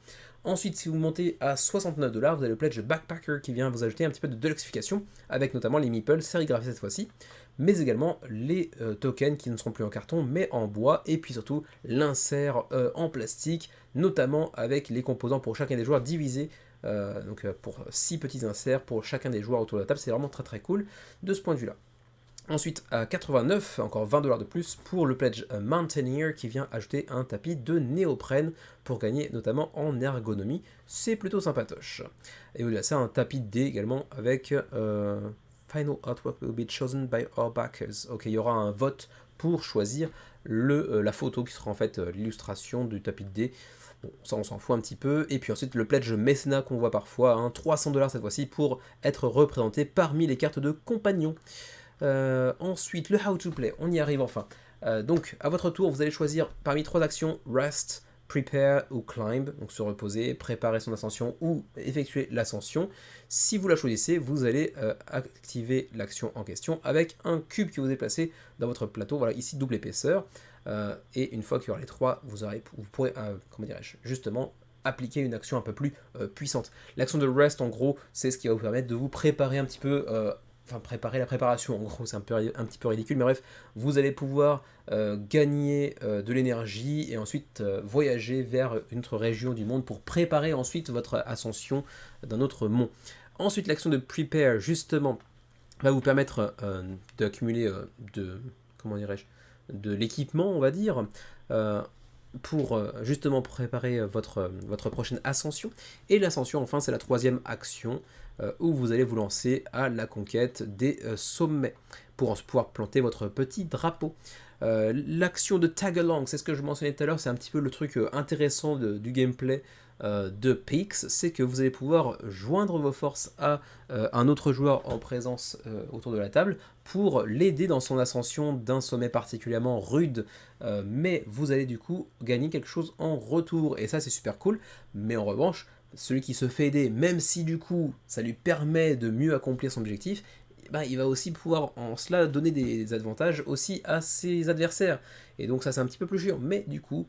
Ensuite, si vous montez à 69$, vous avez le pledge Backpacker qui vient vous ajouter un petit peu de deluxification, avec notamment les meeples sérigraphiés cette fois-ci, mais également les tokens qui ne seront plus en carton mais en bois, et puis surtout l'insert en plastique, notamment avec les composants pour chacun des joueurs divisés, pour 6 petits inserts pour chacun des joueurs autour de la table. C'est vraiment très très cool de ce point de vue là. Ensuite, à 89, encore 20$ de plus pour le pledge Mountaineer qui vient ajouter un tapis de néoprène pour gagner notamment en ergonomie. C'est plutôt sympatoche. Et au-delà de ça, un tapis de dés également avec Final artwork will be chosen by our backers. Ok, il y aura un vote pour choisir la photo qui sera en fait l'illustration du tapis de dés. Bon, ça on s'en fout un petit peu. Et puis ensuite le pledge mécénat qu'on voit parfois, 300$ cette fois-ci pour être représenté parmi les cartes de compagnons. Ensuite, le How to Play, on y arrive enfin. Donc, à votre tour, vous allez choisir parmi 3 actions, Rest, Prepare ou Climb, donc se reposer, préparer son ascension ou effectuer l'ascension. Si vous la choisissez, vous allez activer l'action en question avec un cube qui vous est placé dans votre plateau, voilà, ici double épaisseur. Et une fois qu'il y aura les 3, vous pourrez, comment dirais-je, justement, appliquer une action un peu plus puissante. L'action de Rest, en gros, c'est ce qui va vous permettre de vous préparer un petit peu... préparer la préparation, en gros c'est un petit peu ridicule, mais bref, vous allez pouvoir gagner de l'énergie et ensuite voyager vers une autre région du monde pour préparer ensuite votre ascension d'un autre mont. Ensuite, l'action de Prepare, justement, va vous permettre d'accumuler comment dirais-je, de l'équipement, on va dire, pour justement préparer votre prochaine ascension. Et l'ascension, enfin, c'est la 3e action où vous allez vous lancer à la conquête des sommets pour pouvoir planter votre petit drapeau. L'action de Tag Along, c'est ce que je mentionnais tout à l'heure, c'est un petit peu le truc intéressant du gameplay de Pix, c'est que vous allez pouvoir joindre vos forces à un autre joueur en présence autour de la table pour l'aider dans son ascension d'un sommet particulièrement rude, mais vous allez du coup gagner quelque chose en retour, et ça c'est super cool. Mais en revanche, celui qui se fait aider, même si du coup ça lui permet de mieux accomplir son objectif, il va aussi pouvoir en cela donner des avantages aussi à ses adversaires. Et donc ça c'est un petit peu plus chiant, mais du coup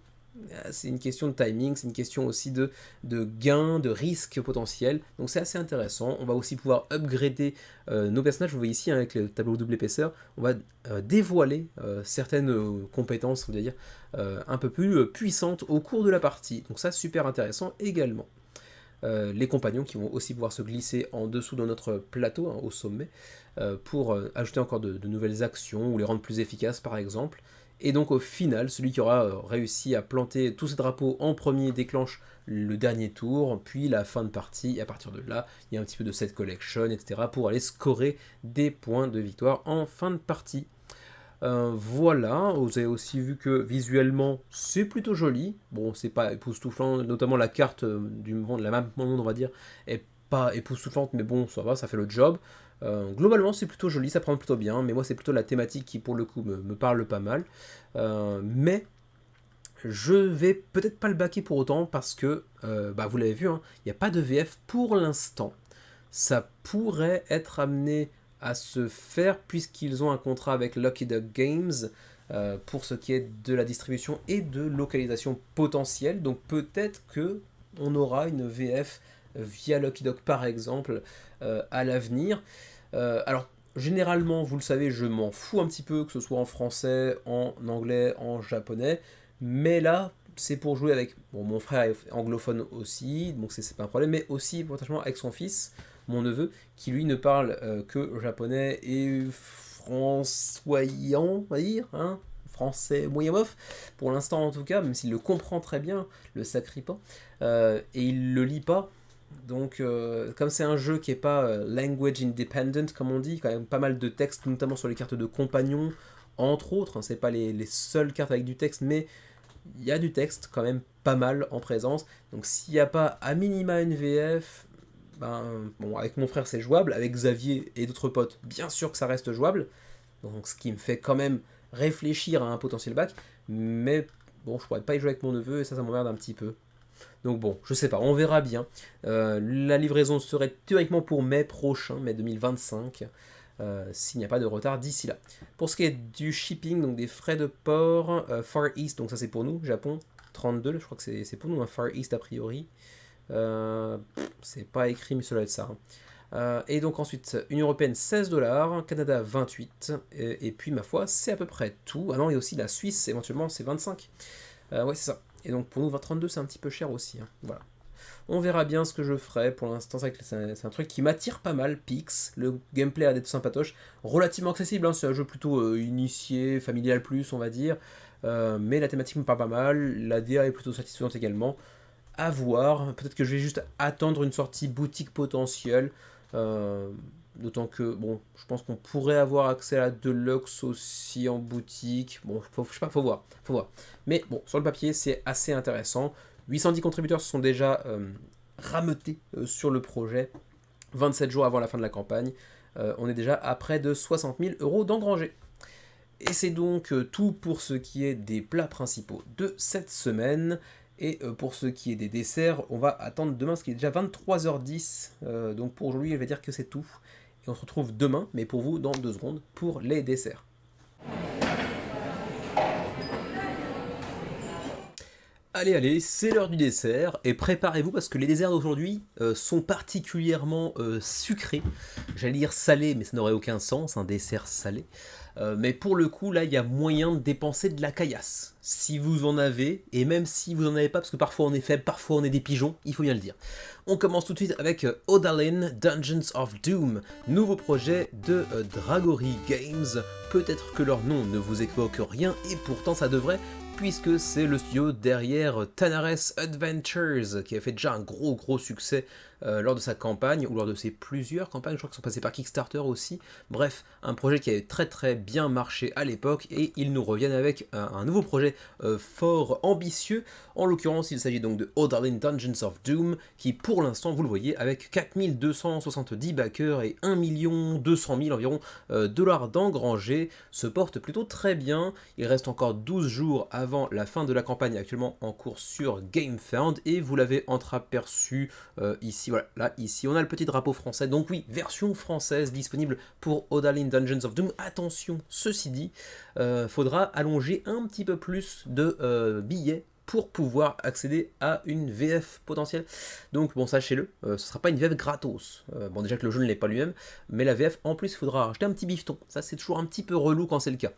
c'est une question de timing, c'est une question aussi de gain, de risque potentiel, donc c'est assez intéressant. On va aussi pouvoir upgrader nos personnages, vous voyez ici avec le tableau double épaisseur, on va dévoiler certaines compétences, on va dire, un peu plus puissantes au cours de la partie, donc ça super intéressant également. Les compagnons qui vont aussi pouvoir se glisser en dessous de notre plateau, au sommet, pour ajouter encore de nouvelles actions ou les rendre plus efficaces par exemple. Et donc au final, celui qui aura réussi à planter tous ces drapeaux en premier déclenche le dernier tour, puis la fin de partie, et à partir de là, il y a un petit peu de set collection, etc. pour aller scorer des points de victoire en fin de partie. Voilà, vous avez aussi vu que visuellement c'est plutôt joli. Bon, c'est pas époustouflant, notamment la carte du monde, la map monde, on va dire, est pas époustouflante, mais bon, ça va, ça fait le job. Globalement, c'est plutôt joli, ça prend plutôt bien, mais moi, c'est plutôt la thématique qui, pour le coup, me parle pas mal. Mais je vais peut-être pas le backer pour autant parce que, vous l'avez vu, il n'y a pas de VF pour l'instant. Ça pourrait être amené à se faire puisqu'ils ont un contrat avec Lucky Duck Games pour ce qui est de la distribution et de localisation potentielle. Donc peut-être que on aura une VF via Lucky Duck par exemple à l'avenir. Alors généralement, vous le savez, je m'en fous un petit peu que ce soit en français, en anglais, en japonais. Mais là, c'est pour jouer avec, bon, mon frère est anglophone aussi, donc c'est pas un problème, mais aussi potentiellement avec son fils, mon neveu, qui lui ne parle que japonais et françoisant, on va dire, hein, français moyen bof, pour l'instant en tout cas, même s'il le comprend très bien, le sacripant, et il le lit pas. Donc, comme c'est un jeu qui est pas language independent, comme on dit, quand même pas mal de textes, notamment sur les cartes de compagnons, entre autres, hein, c'est pas les seules cartes avec du texte, mais il y a du texte quand même pas mal en présence. Donc s'il n'y a pas à minima une VF, ben, bon, avec mon frère c'est jouable, avec Xavier et d'autres potes, bien sûr que ça reste jouable. Donc ce qui me fait quand même réfléchir à un potentiel bac, mais bon, je pourrais pas y jouer avec mon neveu et ça m'emmerde un petit peu. Donc bon, je sais pas, on verra bien. La livraison serait théoriquement pour mai prochain, mai 2025, s'il n'y a pas de retard d'ici là. Pour ce qui est du shipping, donc des frais de port, Far East, donc ça c'est pour nous, Japon, 32, je crois que c'est pour nous, un Far East a priori. C'est pas écrit, mais cela doit être ça. Hein. Et donc ensuite, Union Européenne 16$, Canada 28, et puis ma foi, c'est à peu près tout. Ah non, et aussi la Suisse, éventuellement, c'est 25. Ouais, c'est ça. Et donc pour nous, 32, c'est un petit peu cher aussi. Hein. Voilà. On verra bien ce que je ferai. Pour l'instant, c'est un truc qui m'attire pas mal, Pix. Le gameplay a d'être sympatoche. Relativement accessible, hein. C'est un jeu plutôt initié, familial plus, on va dire. Mais la thématique me parle pas mal. La DA est plutôt satisfaisante également. À voir. Peut-être que je vais juste attendre une sortie boutique potentielle. D'autant que, bon, je pense qu'on pourrait avoir accès à la Deluxe aussi en boutique. Bon, je sais pas, faut voir, faut voir. Mais bon, sur le papier, c'est assez intéressant. 810 contributeurs se sont déjà rameutés sur le projet. 27 jours avant la fin de la campagne. On est déjà à près de 60 000 € d'engrangés. Et c'est donc tout pour ce qui est des plats principaux de cette semaine. Et pour ce qui est des desserts, on va attendre demain, parce qu'il est déjà 23h10. Donc pour aujourd'hui, je vais dire que c'est tout. Et on se retrouve demain, mais pour vous, dans 2 secondes, pour les desserts. Allez, allez, c'est l'heure du dessert, et préparez-vous parce que les desserts d'aujourd'hui sont particulièrement sucrés. J'allais dire salés, mais ça n'aurait aucun sens, un dessert salé. Mais pour le coup, là, il y a moyen de dépenser de la caillasse. Si vous en avez, et même si vous n'en avez pas, parce que parfois on est faible, parfois on est des pigeons, il faut bien le dire. On commence tout de suite avec Odalin Dungeons of Doom, nouveau projet de Dragori Games. Peut-être que leur nom ne vous évoque rien, et pourtant ça devrait, puisque c'est le studio derrière Tanares Adventures, qui a fait déjà un gros succès lors de sa campagne, ou lors de ses plusieurs campagnes, je crois qu'ils sont passés par Kickstarter aussi. Bref, un projet qui avait très bien marché à l'époque, et ils nous reviennent avec un nouveau projet fort ambitieux. En l'occurrence, il s'agit donc de Odalin Dungeons of Doom, qui pour l'instant, vous le voyez, avec 4270 backers et 1 200 000 environ dollars d'engrangés, se porte plutôt très bien. Il reste encore 12 jours avant la fin de la campagne actuellement en cours sur GameFound, et vous l'avez entreaperçu ici, voilà, là, ici, on a le petit drapeau français, donc oui, version française disponible pour Odalin Dungeons of Doom. Attention, ceci dit, faudra allonger un petit peu plus de billets pour pouvoir accéder à une VF potentielle. Donc bon, sachez-le, ce ne sera pas une VF gratos. Bon, déjà que le jeu ne l'est pas lui-même, mais la VF, en plus, il faudra rajouter un petit bifton. Ça, c'est toujours un petit peu relou quand c'est le cas.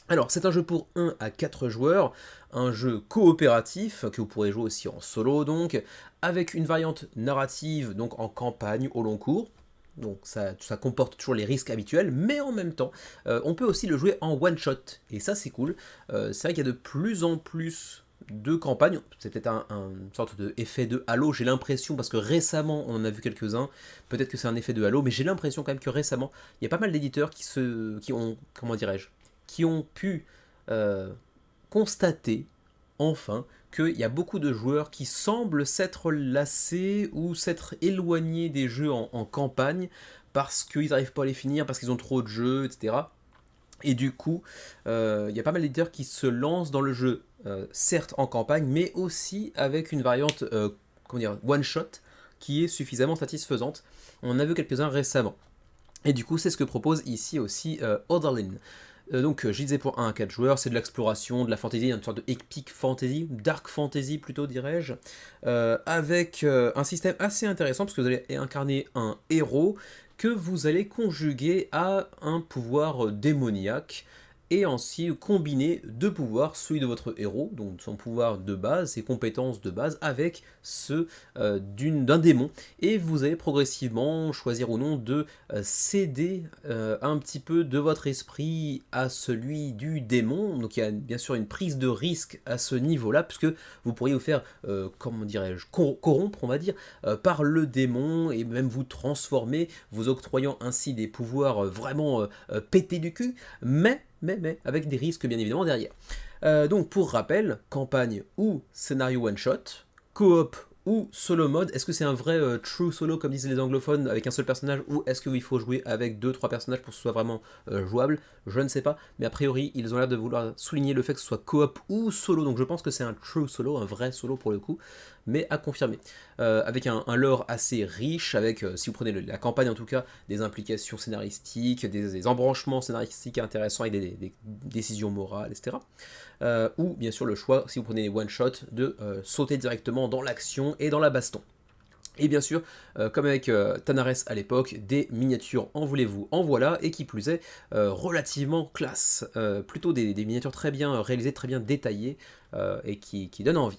Alors, c'est un jeu pour 1 à 4 joueurs, un jeu coopératif, que vous pourrez jouer aussi en solo, donc, avec une variante narrative, donc en campagne au long cours. Donc ça comporte toujours les risques habituels, mais en même temps, on peut aussi le jouer en one-shot, et ça c'est cool. C'est vrai qu'il y a de plus en plus de campagnes, c'est peut-être une sorte d'effet de Halo, j'ai l'impression, parce que récemment on en a vu quelques-uns, peut-être que c'est un effet de Halo, mais j'ai l'impression quand même que récemment, il y a pas mal d'éditeurs qui ont, comment dirais-je, qui ont pu constater, enfin, qu'il y a beaucoup de joueurs qui semblent s'être lassés ou s'être éloignés des jeux en campagne parce qu'ils n'arrivent pas à les finir, parce qu'ils ont trop de jeux, etc. Et du coup, il y a pas mal d'éditeurs qui se lancent dans le jeu, certes en campagne, mais aussi avec une variante comment dire, one-shot qui est suffisamment satisfaisante. On en a vu quelques-uns récemment. Et du coup, c'est ce que propose ici aussi Odalin. Donc, je disais pour 1 à 4 joueurs, c'est de l'exploration, de la fantasy, une sorte de epic fantasy, dark fantasy plutôt dirais-je, avec un système assez intéressant parce que vous allez incarner un héros que vous allez conjuguer à un pouvoir démoniaque. et ainsi combiner deux pouvoirs, celui de votre héros, donc son pouvoir de base, ses compétences de base, avec ceux d'un démon, et vous allez progressivement choisir ou non de céder un petit peu de votre esprit à celui du démon, donc il y a bien sûr une prise de risque à ce niveau-là, puisque vous pourriez vous faire, comment dirais-je, corrompre, on va dire, par le démon, et même vous transformer, vous octroyant ainsi des pouvoirs vraiment pétés du cul, mais avec des risques bien évidemment derrière. Donc pour rappel, campagne ou scénario one-shot, coop ou solo mode, est-ce que c'est un vrai true solo comme disent les anglophones avec un seul personnage, ou est-ce qu'il faut jouer avec 2-3 personnages pour que ce soit vraiment jouable? Je ne sais pas, mais a priori ils ont l'air de vouloir souligner le fait que ce soit coop ou solo, donc je pense que c'est un true solo, un vrai solo pour le coup, mais à confirmer. Avec un lore assez riche, avec, si vous prenez la campagne en tout cas, des implications scénaristiques, des embranchements scénaristiques intéressants avec des décisions morales, etc. Ou bien sûr le choix, si vous prenez les one-shot, de sauter directement dans l'action et dans la baston. Et bien sûr, comme avec Tanares à l'époque, des miniatures en voulez-vous, en voilà, et qui plus est, relativement classe. Plutôt des miniatures très bien réalisées, très bien détaillées, et qui donnent envie.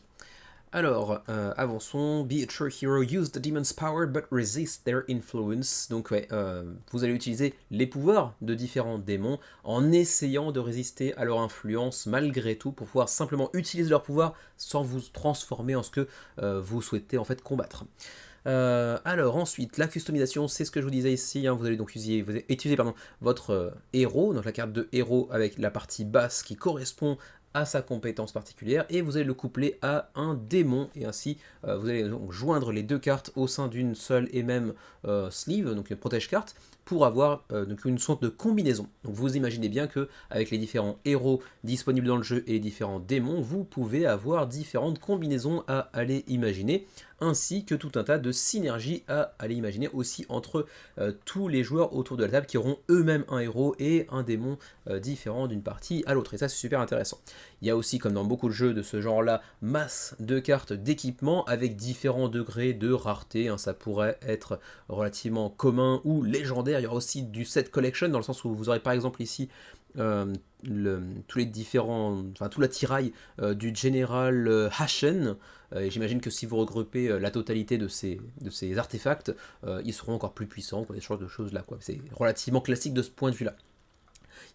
Alors, avançons. Be a true hero, use the demon's power but resist their influence. Donc ouais, vous allez utiliser les pouvoirs de différents démons en essayant de résister à leur influence malgré tout pour pouvoir simplement utiliser leur pouvoir sans vous transformer en ce que vous souhaitez en fait combattre. Alors ensuite, la customisation, c'est ce que je vous disais ici, hein, vous allez donc utiliser votre héros, donc la carte de héros avec la partie basse qui correspond à sa compétence particulière, et vous allez le coupler à un démon, et ainsi vous allez donc joindre les deux cartes au sein d'une seule et même sleeve, donc une protège-carte, pour avoir donc une sorte de combinaison. Donc vous imaginez bien que avec les différents héros disponibles dans le jeu et les différents démons, vous pouvez avoir différentes combinaisons à aller imaginer, ainsi que tout un tas de synergies à aller imaginer aussi entre tous les joueurs autour de la table qui auront eux-mêmes un héros et un démon différent d'une partie à l'autre, et ça c'est super intéressant. Il y a aussi, comme dans beaucoup de jeux de ce genre-là, masse de cartes d'équipement avec différents degrés de rareté, hein. Ça pourrait être relativement commun ou légendaire. Il y aura aussi du set collection, dans le sens où vous aurez par exemple ici tous les différents, enfin tout l'attirail du général Hashen. J'imagine que si vous regroupez la totalité de ces artefacts, ils seront encore plus puissants, quoi, des sortes de choses là, quoi. C'est relativement classique de ce point de vue là.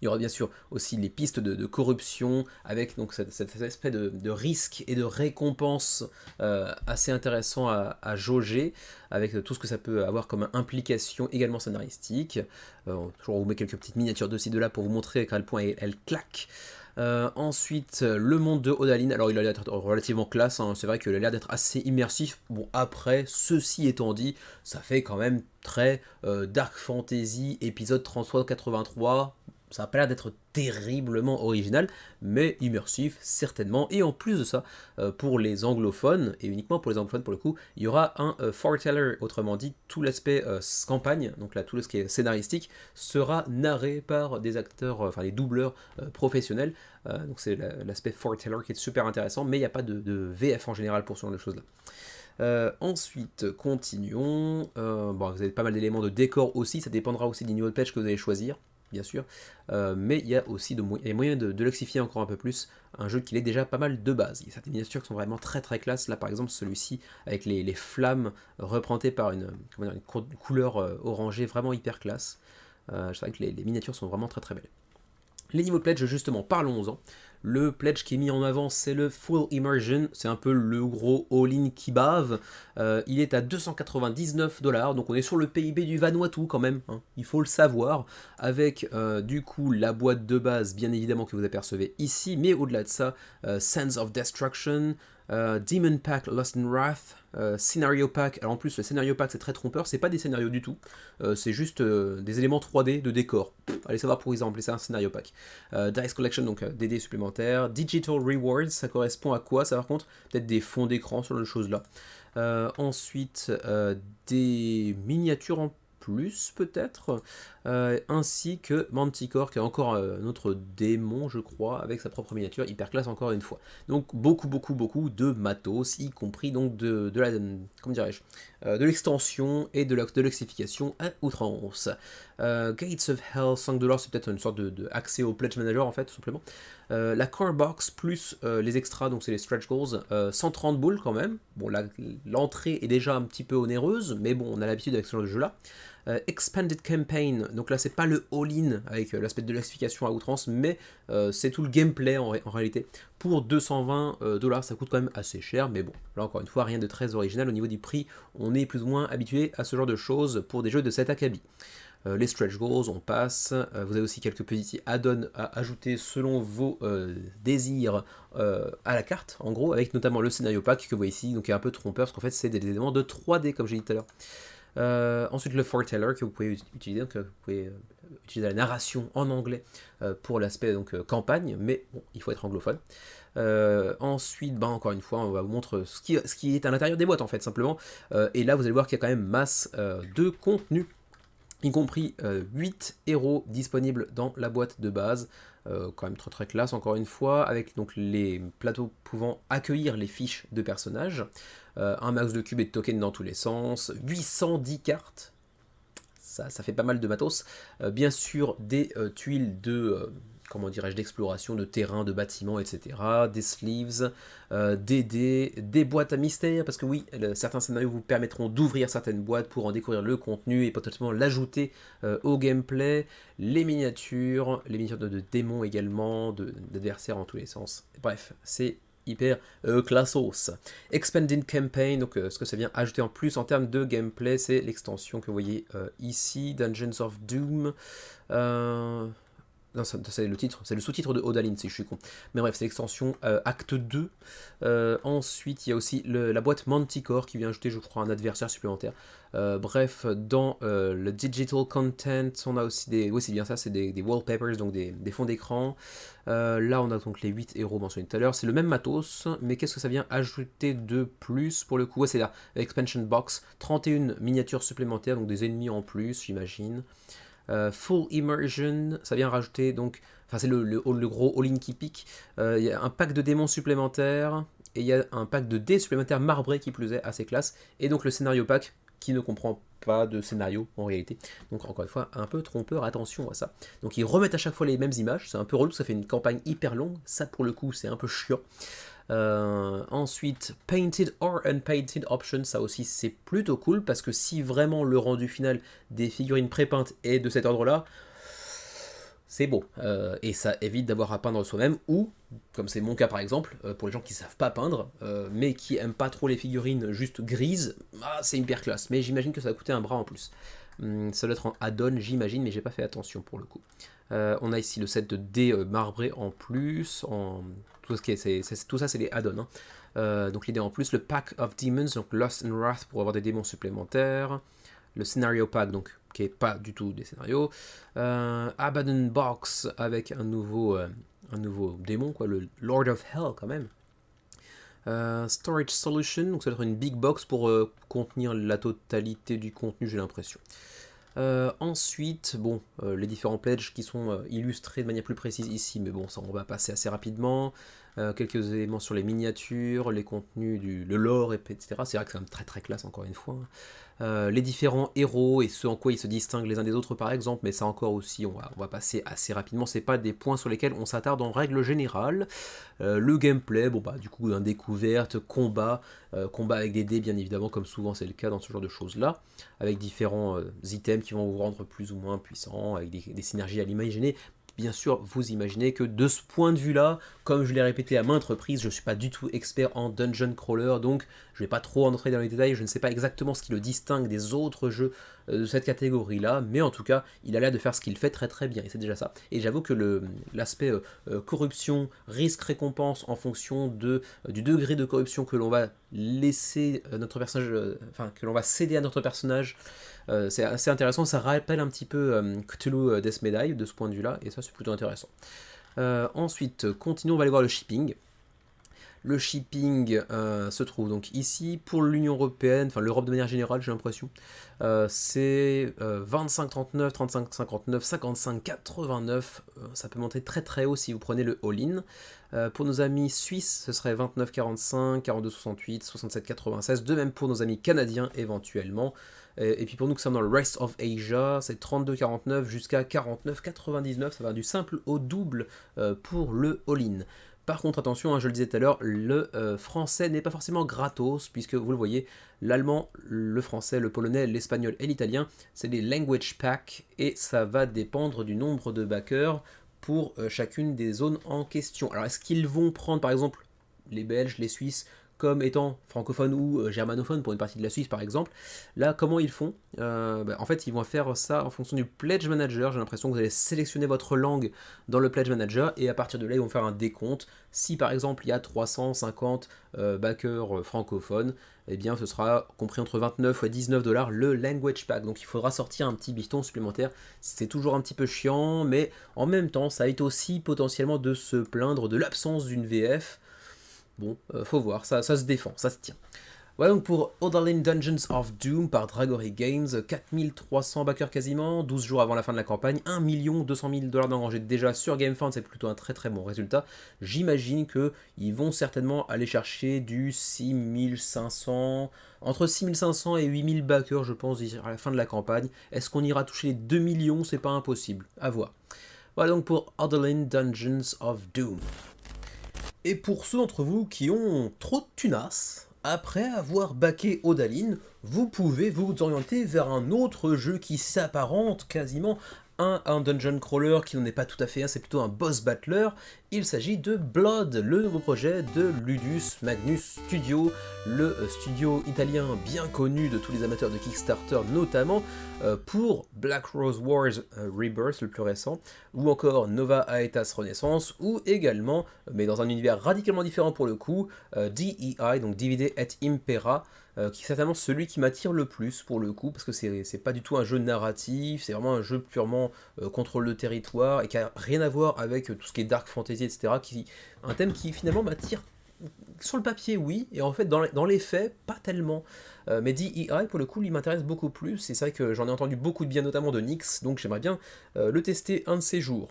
Il y aura bien sûr aussi les pistes de corruption, avec donc cet aspect de risque et de récompense assez intéressant à jauger, avec tout ce que ça peut avoir comme implication également scénaristique. Toujours on vous met quelques petites miniatures de ci de là pour vous montrer à quel point elle claque. Ensuite, le monde de Odaline, alors il a l'air d'être relativement classe, hein. C'est vrai qu'il a l'air d'être assez immersif. Bon, après, ceci étant dit, ça fait quand même très Dark Fantasy, épisode 33-83. Ça n'a pas l'air d'être terriblement original, mais immersif certainement. Et en plus de ça, pour les anglophones, et uniquement pour les anglophones pour le coup, il y aura un foreteller, autrement dit, tout l'aspect campagne, donc là tout ce qui est scénaristique, sera narré par des acteurs, enfin des doubleurs professionnels. Donc c'est l'aspect foreteller qui est super intéressant, mais il n'y a pas de VF en général pour ce genre de choses-là. Ensuite, continuons. Bon, vous avez pas mal d'éléments de décor aussi, ça dépendra aussi du niveau de patch que vous allez choisir, bien sûr, mais il y a aussi moyen de luxifier encore un peu plus un jeu qui est déjà pas mal de base. Il y a certaines miniatures qui sont vraiment très très classe, là par exemple celui-ci avec les flammes représentées par une couleur orangée vraiment hyper classe. Je dirais que les miniatures sont vraiment très très belles. Les niveaux de pledge, justement, parlons-en. Le pledge qui est mis en avant, c'est le Full Immersion, c'est un peu le gros all-in qui bave. Il est à 299$, donc on est sur le PIB du Vanuatu quand même, hein, il faut le savoir, avec du coup la boîte de base, bien évidemment, que vous apercevez ici, mais au-delà de ça, Sands of Destruction, Demon Pack Lost in Wrath, Scenario Pack. Alors en plus le Scenario Pack c'est très trompeur, c'est pas des scénarios du tout, c'est juste des éléments 3D de décor. Allez savoir pour exemple, c'est un Scenario Pack. Dice Collection, donc des dés supplémentaires. Digital Rewards, ça correspond à quoi ça par contre? Peut-être des fonds d'écran, sur de choses là. Ensuite des miniatures en plus peut-être, ainsi que Manticore qui est encore un autre démon je crois, avec sa propre miniature hyper classe encore une fois. Donc beaucoup de matos, y compris donc de la, comment dirais-je, de l'extension et de l'exification à outrance. Gates of Hell, 5$, c'est peut-être une sorte de accès au Pledge Manager en fait, tout simplement. La Core Box plus les extras, donc c'est les Stretch Goals, 130 boules quand même. Bon, l'entrée est déjà un petit peu onéreuse, mais bon, on a l'habitude avec ce genre de jeu-là. Expanded Campaign, donc là c'est pas le all-in avec l'aspect de l'explication à outrance, mais c'est tout le gameplay en réalité. Pour 220$, ça coûte quand même assez cher, mais bon, là encore une fois, rien de très original au niveau du prix, on est plus ou moins habitué à ce genre de choses pour des jeux de cet acabit. Les stretch goals, on passe. Vous avez aussi quelques petits add-ons à ajouter selon vos désirs à la carte, en gros, avec notamment le scénario pack que vous voyez ici, donc qui est un peu trompeur, parce qu'en fait c'est des éléments de 3D, comme j'ai dit tout à l'heure. Ensuite, le foreteller que vous pouvez utiliser, donc vous pouvez utiliser la narration en anglais pour l'aspect donc campagne, mais bon, il faut être anglophone. Ensuite, encore une fois, on va vous montrer ce qui est à l'intérieur des boîtes en fait, simplement. Et là, vous allez voir qu'il y a quand même masse de contenu, y compris 8 héros disponibles dans la boîte de base, quand même très très classe encore une fois, avec donc les plateaux pouvant accueillir les fiches de personnages, un max de cubes et de tokens dans tous les sens, 810 cartes, ça fait pas mal de matos, bien sûr des tuiles de... comment dirais-je, d'exploration, de terrain, de bâtiments, etc. Des sleeves, des dés, des boîtes à mystère, parce que oui, certains scénarios vous permettront d'ouvrir certaines boîtes pour en découvrir le contenu et potentiellement l'ajouter au gameplay, les miniatures de démons également, d'adversaires en tous les sens. Bref, c'est hyper classos. Expanded Campaign, donc ce que ça vient ajouter en plus en termes de gameplay, c'est l'extension que vous voyez ici, Dungeons of Doom. Non, c'est le titre, c'est le sous-titre de Odalin si je suis con. Mais bref, c'est l'extension Acte 2. Ensuite, il y a aussi la boîte Manticore qui vient ajouter, je crois, un adversaire supplémentaire. Bref, dans le Digital Content, on a aussi des... Oui, c'est bien ça, c'est des wallpapers, donc des fonds d'écran. Là, on a donc les 8 héros mentionnés tout à l'heure. C'est le même matos, mais qu'est-ce que ça vient ajouter de plus pour le coup? Ouais, c'est là, Expansion Box, 31 miniatures supplémentaires, donc des ennemis en plus, j'imagine. Full Immersion, ça vient rajouter donc, enfin c'est le gros all-in qui pique. Il y a un pack de démons supplémentaires et il y a un pack de dés supplémentaires marbrés qui plus est assez classe. Et donc le scénario pack qui ne comprend pas de scénario en réalité. Donc encore une fois, un peu trompeur, attention à ça. Donc ils remettent à chaque fois les mêmes images, c'est un peu relou, ça fait une campagne hyper longue, ça pour le coup c'est un peu chiant. Ensuite, Painted or Unpainted Option, ça aussi c'est plutôt cool parce que si vraiment le rendu final des figurines pré-peintes est de cet ordre-là, c'est beau. Et ça évite d'avoir à peindre soi-même ou, comme c'est mon cas par exemple, pour les gens qui ne savent pas peindre, mais qui aiment pas trop les figurines juste grises, c'est hyper classe. Mais j'imagine que ça va coûter un bras en plus. Ça doit être en add-on, j'imagine, mais j'ai pas fait attention pour le coup. On a ici le set de dés marbrés en plus, tout ça c'est des add-ons. Donc l'idée en plus, le Pack of Demons, donc Lost and Wrath pour avoir des démons supplémentaires, le Scenario Pack, donc qui est pas du tout des scénarios, Abaddon Box avec un nouveau démon, quoi, le Lord of Hell quand même. Storage Solution, donc ça doit être une big box pour contenir la totalité du contenu, j'ai l'impression. Ensuite, bon, les différents pledges qui sont illustrés de manière plus précise ici, mais bon, ça on va passer assez rapidement. Quelques éléments sur les miniatures, les contenus, le lore, etc. C'est vrai que c'est quand même très très classe encore une fois. Les différents héros et ce en quoi ils se distinguent les uns des autres par exemple, mais ça encore aussi on va passer assez rapidement, c'est pas des points sur lesquels on s'attarde en règle générale. Le gameplay, bon du coup découverte, combat avec des dés bien évidemment comme souvent c'est le cas dans ce genre de choses là, avec différents items qui vont vous rendre plus ou moins puissant, avec des synergies à l'imaginer. Bien sûr, vous imaginez que de ce point de vue-là, comme je l'ai répété à maintes reprises, je ne suis pas du tout expert en dungeon crawler, donc je ne vais pas trop entrer dans les détails, je ne sais pas exactement ce qui le distingue des autres jeux de cette catégorie-là, mais en tout cas, il a l'air de faire ce qu'il fait très très bien, et c'est déjà ça. Et j'avoue que l'aspect corruption, risque-récompense en fonction du degré de corruption que l'on va laisser notre personnage, que l'on va céder à notre personnage, c'est assez intéressant, ça rappelle un petit peu Cthulhu Death Medaille de ce point de vue-là, et ça c'est plutôt intéressant. Ensuite, continuons, on va aller voir le shipping. Le shipping se trouve donc ici pour l'Union Européenne, enfin l'Europe de manière générale j'ai l'impression. C'est 25,39, 35,59, 55,89, ça peut monter très très haut si vous prenez le all-in. Pour nos amis suisses, ce serait 29,45, 42,68, 67,96, de même pour nos amis canadiens éventuellement. Et puis pour nous qui sommes dans le Rest of Asia, c'est 32,49 jusqu'à 49,99, ça va du simple au double pour le all-in. Par contre, attention, hein, je le disais tout à l'heure, le français n'est pas forcément gratos, puisque vous le voyez, l'allemand, le français, le polonais, l'espagnol et l'italien, c'est des language packs, et ça va dépendre du nombre de backers pour chacune des zones en question. Alors, est-ce qu'ils vont prendre, par exemple, les Belges, les Suisses, comme étant francophones ou germanophones pour une partie de la Suisse par exemple? Là, comment ils font? En fait, ils vont faire ça en fonction du Pledge Manager. J'ai l'impression que vous allez sélectionner votre langue dans le Pledge Manager et à partir de là, ils vont faire un décompte. Si par exemple il y a 350 backers francophones, eh bien ce sera compris entre 29 et 19 dollars le Language Pack. Donc il faudra sortir un petit bifton supplémentaire. C'est toujours un petit peu chiant, mais en même temps, ça évite aussi potentiellement de se plaindre de l'absence d'une VF. Bon, faut voir, ça se défend, ça se tient. Voilà donc pour Odalin Dungeons of Doom par Dragory Games, 4300 backers quasiment, 12 jours avant la fin de la campagne, 1 200 000 dollars d'engrangés déjà sur GameFound, c'est plutôt un très très bon résultat. J'imagine qu'ils vont certainement aller chercher du 6500, entre 6500 et 8000 backers je pense à la fin de la campagne. Est-ce qu'on ira toucher les 2 millions? C'est pas impossible, à voir. Voilà donc pour Odalin Dungeons of Doom. Et pour ceux d'entre vous qui ont trop de tunas, après avoir backé Odalin, vous pouvez vous orienter vers un autre jeu qui s'apparente quasiment à un dungeon crawler qui n'en est pas tout à fait un, c'est plutôt un boss battler. Il s'agit de Blood, le nouveau projet de Ludus Magnus Studio, le studio italien bien connu de tous les amateurs de Kickstarter notamment, pour Black Rose Wars Rebirth, le plus récent, ou encore Nova Aetas Renaissance, ou également, mais dans un univers radicalement différent pour le coup, DEI, donc Divide et Impera, qui est certainement celui qui m'attire le plus pour le coup, parce que c'est pas du tout un jeu narratif, c'est vraiment un jeu purement contrôle de territoire, et qui a rien à voir avec tout ce qui est Dark Fantasy, etc., un thème qui finalement m'attire sur le papier, oui, et en fait dans les faits, pas tellement. Mais DEI, pour le coup, il m'intéresse beaucoup plus, et c'est vrai que j'en ai entendu beaucoup de bien, notamment de Nyx, donc j'aimerais bien le tester un de ces jours.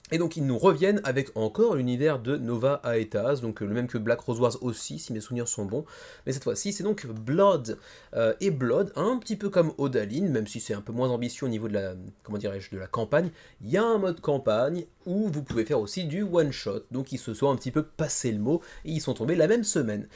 Et donc ils nous reviennent avec encore l'univers de Nova Aetas, donc le même que Black Rose Wars aussi, si mes souvenirs sont bons. Mais cette fois-ci, c'est donc Blood. Et Blood, un petit peu comme Odalin, même si c'est un peu moins ambitieux au niveau de la, comment dirais-je, de la campagne, il y a un mode campagne où vous pouvez faire aussi du one-shot. Donc ils se sont un petit peu passé le mot et ils sont tombés la même semaine.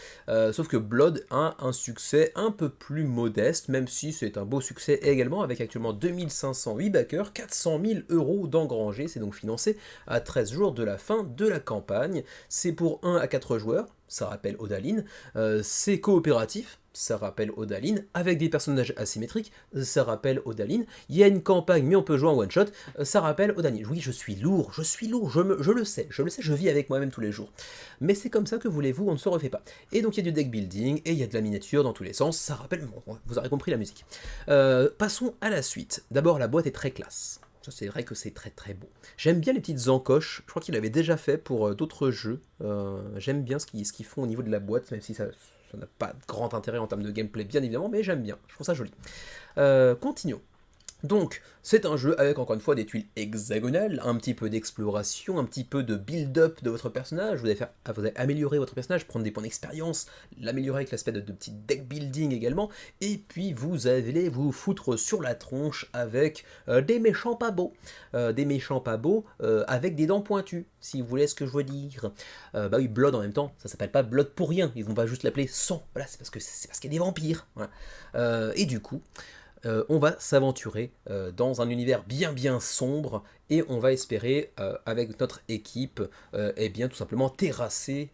Sauf que Blood a un succès un peu plus modeste, même si c'est un beau succès également, avec actuellement 2508 backers, 400 000 euros d'engrangés, c'est donc financé à 13 jours de la fin de la campagne. C'est pour 1 à 4 joueurs, ça rappelle Odalin. C'est coopératif, ça rappelle Odalin. Avec des personnages asymétriques, ça rappelle Odalin. Il y a une campagne, mais on peut jouer en one-shot, ça rappelle Odalin. Oui, je suis lourd, je le sais, je vis avec moi-même tous les jours. Mais c'est comme ça que voulez-vous, on ne se refait pas. Et donc il y a du deck building, et il y a de la miniature dans tous les sens, ça rappelle... Bon, vous aurez compris la musique. Passons à la suite. D'abord, la boîte est très classe. Ça, c'est vrai que c'est très très beau. J'aime bien les petites encoches, je crois qu'il avait déjà fait pour d'autres jeux. J'aime bien ce qu'ils font au niveau de la boîte, même si ça n'a pas de grand intérêt en termes de gameplay, bien évidemment, mais j'aime bien, je trouve ça joli. Continuons. Donc, c'est un jeu avec encore une fois des tuiles hexagonales, un petit peu d'exploration, un petit peu de build-up de votre personnage, vous allez améliorer votre personnage, prendre des points d'expérience, l'améliorer avec l'aspect de petit deck building également, et puis vous allez vous foutre sur la tronche avec des méchants pas beaux, avec des dents pointues, si vous voulez ce que je veux dire. Bah oui, Blood en même temps, ça s'appelle pas Blood pour rien, ils vont pas juste l'appeler sang, voilà, c'est parce qu'il y a des vampires, voilà. Et du coup... on va s'aventurer dans un univers bien sombre et on va espérer, avec notre équipe, eh bien tout simplement terrasser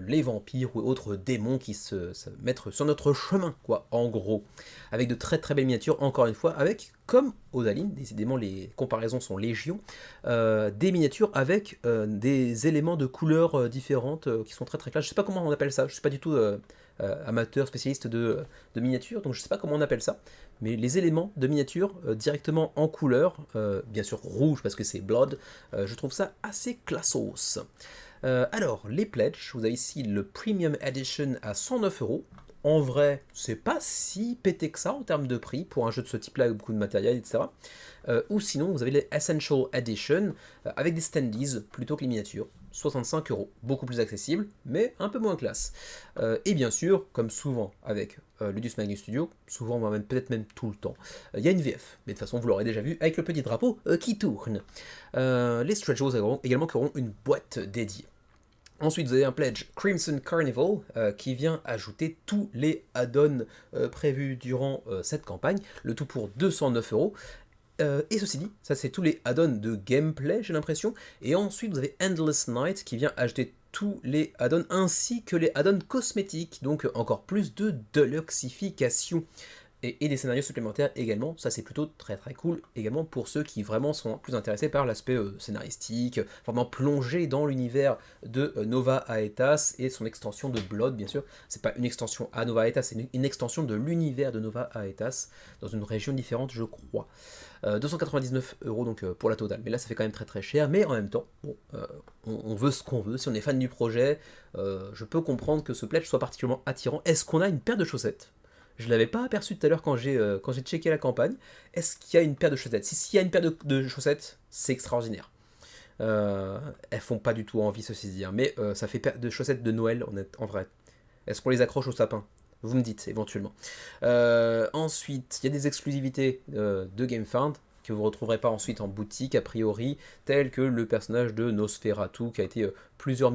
les vampires ou autres démons qui se mettent sur notre chemin, quoi, en gros. Avec de très belles miniatures, encore une fois, avec, comme Odalin, décidément les comparaisons sont légion, des miniatures avec des éléments de couleurs différentes qui sont très clairs. Je sais pas comment on appelle ça, je suis pas du tout... amateur, spécialiste de miniatures, donc je sais pas comment on appelle ça, mais les éléments de miniature directement en couleur, bien sûr rouge parce que c'est Blood, je trouve ça assez classos. Alors, les pledges, vous avez ici le Premium Edition à 109 €. En vrai, c'est pas si pété que ça en termes de prix pour un jeu de ce type-là avec beaucoup de matériel, etc. Ou sinon, vous avez les Essential Edition avec des standees plutôt que les miniatures. €, beaucoup plus accessible, mais un peu moins classe. Et bien sûr, comme souvent avec Ludus Magnus Studio, souvent, peut-être même tout le temps, il y a une VF, mais de toute façon vous l'aurez déjà vu, avec le petit drapeau qui tourne. Les stretch goals également qui auront une boîte dédiée. Ensuite, vous avez un pledge Crimson Carnival qui vient ajouter tous les add-ons prévus durant cette campagne, le tout pour 209 €. Et ceci dit, ça c'est tous les add-ons de gameplay, j'ai l'impression. Et ensuite, vous avez Endless Night qui vient ajouter tous les add-ons ainsi que les add-ons cosmétiques, donc encore plus de deluxification. Et des scénarios supplémentaires également, ça c'est plutôt très très cool, également pour ceux qui vraiment sont plus intéressés par l'aspect scénaristique, vraiment plongé dans l'univers de Nova Aetas et son extension de Blood bien sûr, c'est pas une extension à Nova Aetas, c'est une extension de l'univers de Nova Aetas, dans une région différente je crois. 299 € donc pour la totale, mais là ça fait quand même très très cher, mais en même temps, bon, on veut ce qu'on veut, si on est fan du projet, je peux comprendre que ce pledge soit particulièrement attirant. Est-ce qu'on a une paire de chaussettes ? Je ne l'avais pas aperçu tout à l'heure quand j'ai checké la campagne. Est-ce qu'il y a une paire de chaussettes? S'il y a une paire de chaussettes, c'est extraordinaire. Elles font pas du tout envie, ceci dit, hein, mais ça fait paire de chaussettes de Noël, en vrai. Est-ce qu'on les accroche au sapin? Vous me dites, éventuellement. Ensuite, il y a des exclusivités de GameFound que vous ne retrouverez pas ensuite en boutique, a priori, tel que le personnage de Nosferatu, qui a été plusieurs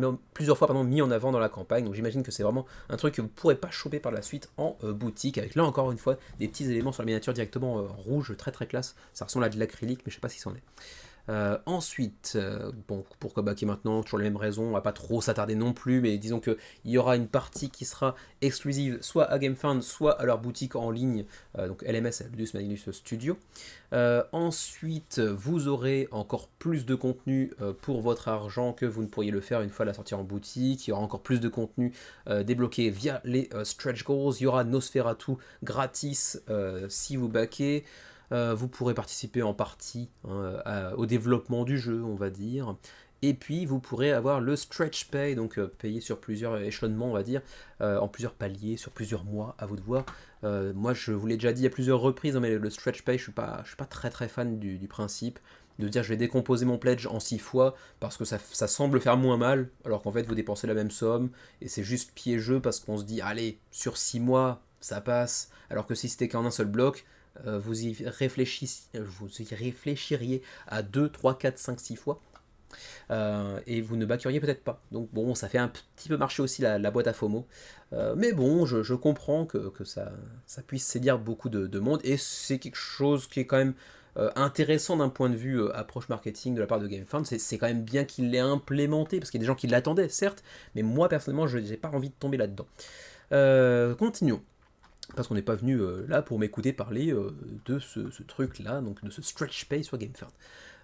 fois mis en avant dans la campagne. Donc j'imagine que c'est vraiment un truc que vous ne pourrez pas choper par la suite en boutique, avec là encore une fois des petits éléments sur la miniature directement rouge, très très classe. Ça ressemble à de l'acrylique, mais je ne sais pas si c'en est. Ensuite, bon, pourquoi baquer maintenant? Toujours les mêmes raisons, on va pas trop s'attarder non plus, mais disons qu'il y aura une partie qui sera exclusive soit à GameFound, soit à leur boutique en ligne, donc LMS, Ludus Magnus Studio. Ensuite, vous aurez encore plus de contenu pour votre argent que vous ne pourriez le faire une fois la sortie en boutique. Il y aura encore plus de contenu débloqué via les stretch goals. Il y aura Nosferatu gratis si vous baquez. Vous pourrez participer en partie au développement du jeu, on va dire. Et puis vous pourrez avoir le stretch pay, donc payer sur plusieurs échelonnements, on va dire, en plusieurs paliers, sur plusieurs mois, à vous de voir. Moi, je vous l'ai déjà dit à plusieurs reprises, hein, mais le stretch pay, je suis pas très très fan du principe de dire je vais décomposer mon pledge en 6 fois parce que ça semble faire moins mal, alors qu'en fait vous dépensez la même somme et c'est juste piégeux parce qu'on se dit allez, sur 6 mois ça passe, alors que si c'était qu'en un seul bloc, vous y réfléchiriez à 2, 3, 4, 5, 6 fois. Et vous ne backeriez peut-être pas. Donc bon, ça fait un petit peu marcher aussi la boîte à FOMO. Mais bon, je comprends que ça puisse séduire beaucoup de monde, et c'est quelque chose qui est quand même intéressant d'un point de vue approche marketing de la part de GameFound. C'est quand même bien qu'il l'ait implémenté, parce qu'il y a des gens qui l'attendaient, certes, mais moi personnellement, je n'ai pas envie de tomber là-dedans. Continuons. Parce qu'on n'est pas venu là pour m'écouter parler de ce truc-là, donc de ce stretch pay sur GameFound.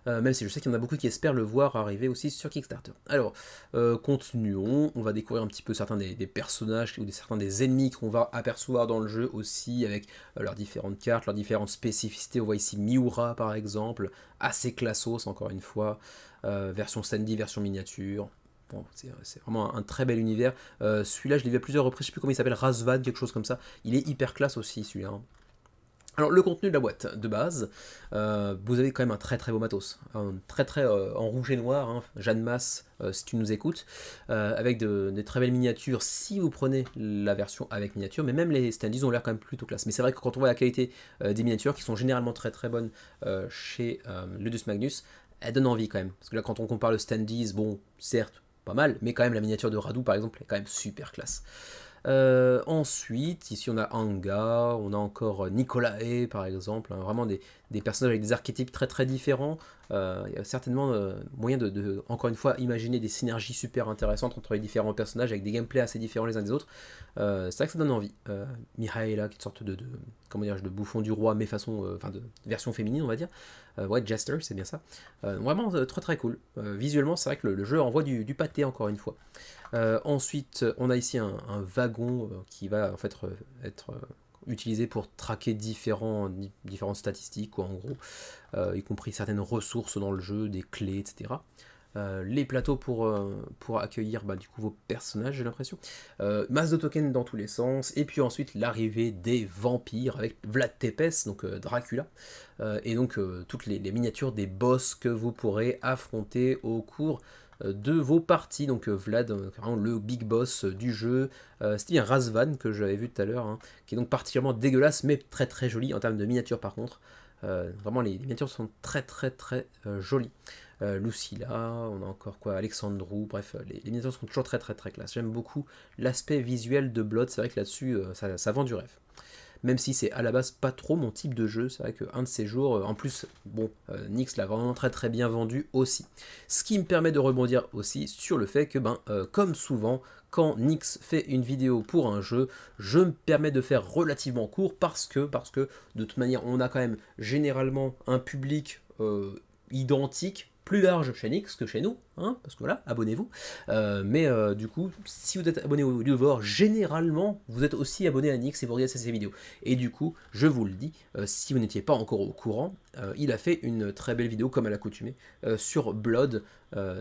Même si je sais qu'il y en a beaucoup qui espèrent le voir arriver aussi sur Kickstarter. Alors, continuons, on va découvrir un petit peu certains des personnages ou certains des ennemis qu'on va apercevoir dans le jeu aussi, avec leurs différentes cartes, leurs différentes spécificités. On voit ici Miura par exemple, assez classos encore une fois, version standy, version miniature. Bon, c'est vraiment un très bel univers. Celui-là, je l'ai vu à plusieurs reprises, je sais plus comment il s'appelle, Razvan, quelque chose comme ça. Il est hyper classe aussi, celui-là. Alors, le contenu de la boîte de base, vous avez quand même un très très beau matos. Très en rouge et noir, hein, Jeanne Masse, si tu nous écoutes, avec des très belles miniatures si vous prenez la version avec miniature, mais même les standees ont l'air quand même plutôt classe. Mais c'est vrai que quand on voit la qualité des miniatures, qui sont généralement très très bonnes chez Ludus Magnus, elles donnent envie quand même. Parce que là, quand on compare le standees, bon, certes, pas mal, mais quand même la miniature de Radu par exemple est quand même super classe. Ensuite, ici on a Anga, on a encore Nicolae par exemple, hein, vraiment des personnages avec des archétypes très très différents. Il y a certainement moyen de, encore une fois, imaginer des synergies super intéressantes entre les différents personnages avec des gameplays assez différents les uns des autres. C'est vrai que ça donne envie. Mihaela, qui est une sorte comment dire, de bouffon du roi, mais enfin de version féminine, on va dire. Ouais, Jester, c'est bien ça. Vraiment très très cool. Visuellement, c'est vrai que le jeu envoie du pâté encore une fois. Ensuite, on a ici un wagon qui va en fait être utilisé pour traquer différentes statistiques, quoi, en gros, y compris certaines ressources dans le jeu, des clés, etc. les plateaux pour accueillir du coup vos personnages, j'ai l'impression. Masse de tokens dans tous les sens, et puis ensuite l'arrivée des vampires avec Vlad Tepes, donc Dracula, et donc toutes les miniatures des boss que vous pourrez affronter au cours de vos parties. Donc Vlad, vraiment le big boss du jeu. C'était bien Razvan que j'avais vu tout à l'heure, hein, qui est donc particulièrement dégueulasse, mais très très joli en termes de miniatures par contre. Vraiment les miniatures sont très très très jolies. Lucilla, on a encore quoi, Alexandrou, bref, les miniatures sont toujours très très très classe. J'aime beaucoup l'aspect visuel de Blood, c'est vrai que là-dessus, ça vend du rêve. Même si c'est à la base pas trop mon type de jeu, c'est vrai qu'un de ces jours, en plus, bon, Nyx l'a vraiment très très bien vendu aussi. Ce qui me permet de rebondir aussi sur le fait que, comme souvent, quand Nyx fait une vidéo pour un jeu, je me permets de faire relativement court parce que de toute manière, on a quand même généralement un public identique, plus large chez Nyx que chez nous, hein, parce que voilà, abonnez-vous. Du coup, si vous êtes abonné au Viewer, généralement, vous êtes aussi abonné à Nyx et vous regardez ses vidéos. Et du coup, je vous le dis, si vous n'étiez pas encore au courant, il a fait une très belle vidéo, comme à l'accoutumée, sur Blood,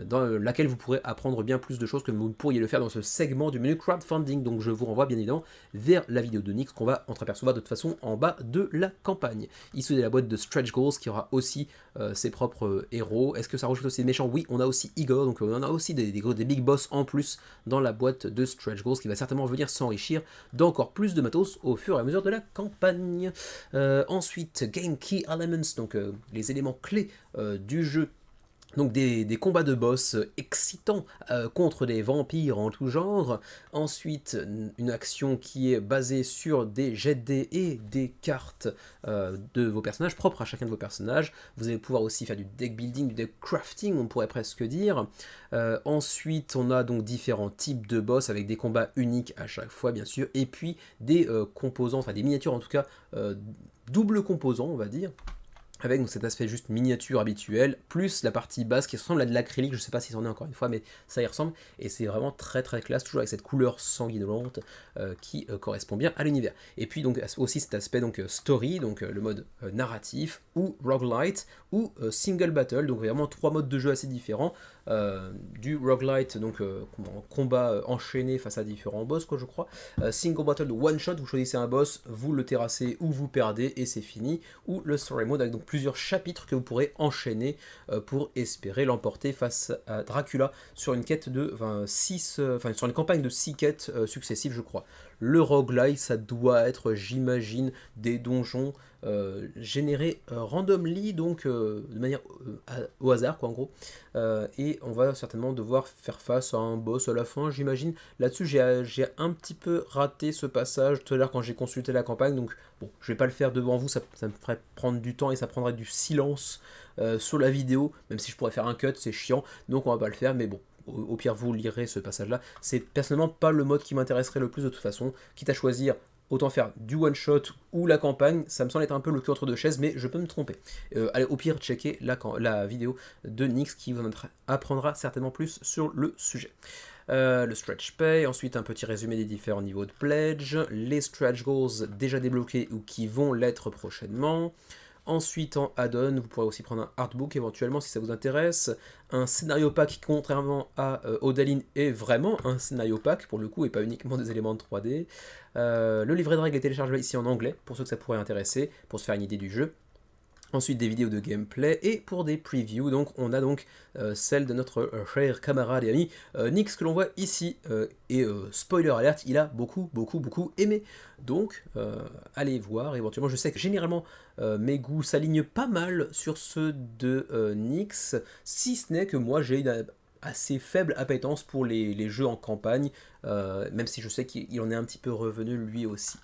dans laquelle vous pourrez apprendre bien plus de choses que vous pourriez le faire dans ce segment du menu crowdfunding. Donc je vous renvoie bien évidemment vers la vidéo de Nyx qu'on va entreapercevoir de toute façon en bas de la campagne. Issu de la boîte de Stretch Goals qui aura aussi ses propres héros. Est-ce que ça rajoute aussi des méchants? Oui, on a aussi Igor, donc on a aussi des big boss en plus dans la boîte de Stretch Goals qui va certainement venir s'enrichir d'encore plus de matos au fur et à mesure de la campagne. Ensuite, Game Key Elements, donc les éléments clés du jeu. Donc des combats de boss excitants contre des vampires en tout genre. Ensuite, une action qui est basée sur des jets de dés et des cartes de vos personnages, propres à chacun de vos personnages. Vous allez pouvoir aussi faire du deck building, du deck crafting, on pourrait presque dire. Ensuite, on a donc différents types de boss avec des combats uniques à chaque fois, bien sûr. Et puis des composants, enfin des miniatures en tout cas, double composants, on va dire, avec donc cet aspect juste miniature habituel, plus la partie basse qui ressemble à de l'acrylique, je ne sais pas si c'en est encore une fois, mais ça y ressemble, et c'est vraiment très très classe, toujours avec cette couleur sanguinolente qui correspond bien à l'univers. Et puis donc aussi cet aspect donc story, donc le mode narratif, ou roguelite, ou single battle, donc vraiment trois modes de jeu assez différents, du roguelite, donc combat enchaîné face à différents boss, quoi je crois, single battle, one shot, vous choisissez un boss, vous le terrassez ou vous perdez, et c'est fini, ou le story mode avec donc plusieurs chapitres que vous pourrez enchaîner pour espérer l'emporter face à Dracula sur une quête de sur une campagne de 6 quêtes successives, je crois. Le roguelike, ça doit être, j'imagine, des donjons générés randomly, donc de manière au hasard, quoi, en gros. Et on va certainement devoir faire face à un boss à la fin, j'imagine. Là-dessus, j'ai un petit peu raté ce passage tout à l'heure quand j'ai consulté la campagne, donc bon, je vais pas le faire devant vous, ça me ferait prendre du temps et ça prendrait du silence sur la vidéo, même si je pourrais faire un cut, c'est chiant, donc on va pas le faire, mais bon. Au pire, vous lirez ce passage-là. C'est personnellement pas le mode qui m'intéresserait le plus de toute façon. Quitte à choisir, autant faire du one-shot ou la campagne, ça me semble être un peu le cul entre deux chaises, mais je peux me tromper. Allez, au pire, checker la vidéo de Nyx qui vous apprendra certainement plus sur le sujet. Le stretch pay, ensuite un petit résumé des différents niveaux de pledge, les stretch goals déjà débloqués ou qui vont l'être prochainement. Ensuite, en add-on, vous pourrez aussi prendre un artbook éventuellement si ça vous intéresse. Un scénario pack qui, contrairement à Odaline, est vraiment un scénario pack pour le coup et pas uniquement des éléments de 3D. Le livret de règles est téléchargeable ici en anglais pour ceux que ça pourrait intéresser, pour se faire une idée du jeu. Ensuite des vidéos de gameplay et pour des previews, donc on a donc celle de notre cher camarade et ami Nyx que l'on voit ici, et spoiler alert, il a beaucoup aimé, donc allez voir éventuellement. Je sais que généralement mes goûts s'alignent pas mal sur ceux de Nyx, si ce n'est que moi j'ai une assez faible appétence pour les jeux en campagne, même si je sais qu'il en est un petit peu revenu lui aussi.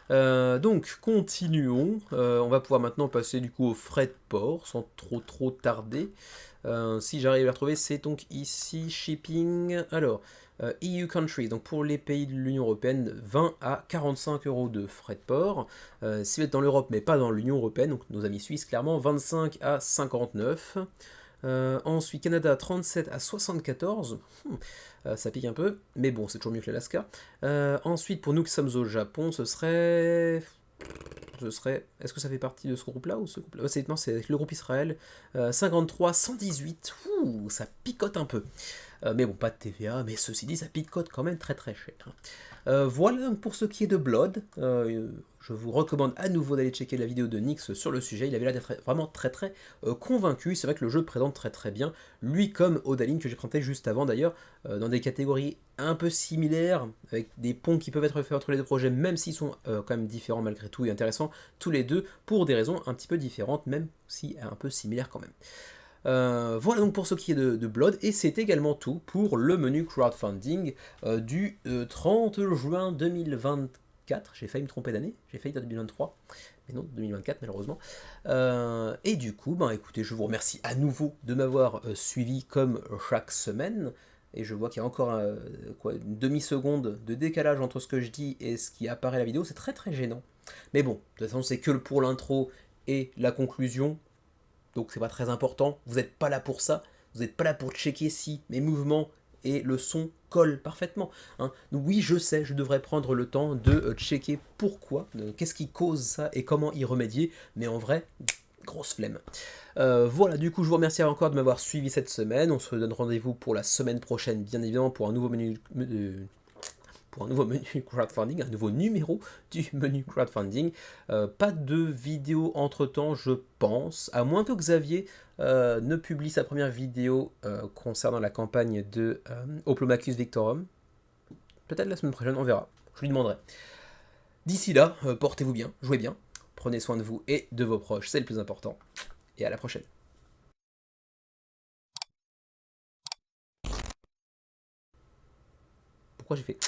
Donc continuons, on va pouvoir maintenant passer du coup aux frais de port sans trop tarder. Si j'arrive à retrouver, c'est donc ici shipping. Alors EU countries, donc pour les pays de l'Union Européenne, 20 à 45 euros de frais de port. Si vous êtes dans l'Europe mais pas dans l'Union Européenne, donc nos amis suisses clairement, 25 à 59. Ensuite Canada 37 à 74. Ça pique un peu, mais bon, c'est toujours mieux que l'Alaska. Ensuite, pour nous qui sommes au Japon, ce serait ce serait... Est-ce que ça fait partie de ce groupe-là ou ce groupe-là? Non, c'est le groupe Israël. 53, 118. Ouh, ça picote un peu. Mais bon, pas de TVA, mais ceci dit, ça picote quand même très très cher. Voilà donc pour ce qui est de Blood. Je vous recommande à nouveau d'aller checker la vidéo de Nyx sur le sujet. Il avait l'air d'être vraiment très très convaincu. C'est vrai que le jeu présente très très bien. Lui comme Odaline que j'ai présenté juste avant d'ailleurs, dans des catégories un peu similaires, avec des ponts qui peuvent être faits entre les deux projets, même s'ils sont quand même différents malgré tout et intéressants, tous les deux, pour des raisons un petit peu différentes, même si un peu similaires quand même. Voilà donc pour ce qui est de Blood, et c'est également tout pour le menu crowdfunding du 30 juin 2024. J'ai failli me tromper d'année, j'ai failli dire 2023, mais non, 2024 malheureusement. Et du coup, ben écoutez, je vous remercie à nouveau de m'avoir suivi comme chaque semaine. Et je vois qu'il y a encore une demi-seconde de décalage entre ce que je dis et ce qui apparaît à la vidéo, c'est très très gênant. Mais bon, de toute façon c'est que pour l'intro et la conclusion, donc c'est pas très important, vous n'êtes pas là pour ça, vous n'êtes pas là pour checker si mes mouvements et le son collent parfaitement. Hein. Donc oui, je sais, je devrais prendre le temps de checker pourquoi, qu'est-ce qui cause ça et comment y remédier, mais en vrai, grosse flemme. Voilà, du coup, je vous remercie encore de m'avoir suivi cette semaine. On se donne rendez-vous pour la semaine prochaine, bien évidemment, pour un nouveau menu crowdfunding, un nouveau numéro du menu crowdfunding. Pas de vidéo entre temps, je pense, à moins que Xavier ne publie sa première vidéo concernant la campagne de Oplomachus Victorum. Peut-être la semaine prochaine, on verra. Je lui demanderai. D'ici là, portez-vous bien, jouez bien, prenez soin de vous et de vos proches, c'est le plus important. Et à la prochaine. Pourquoi j'ai fait...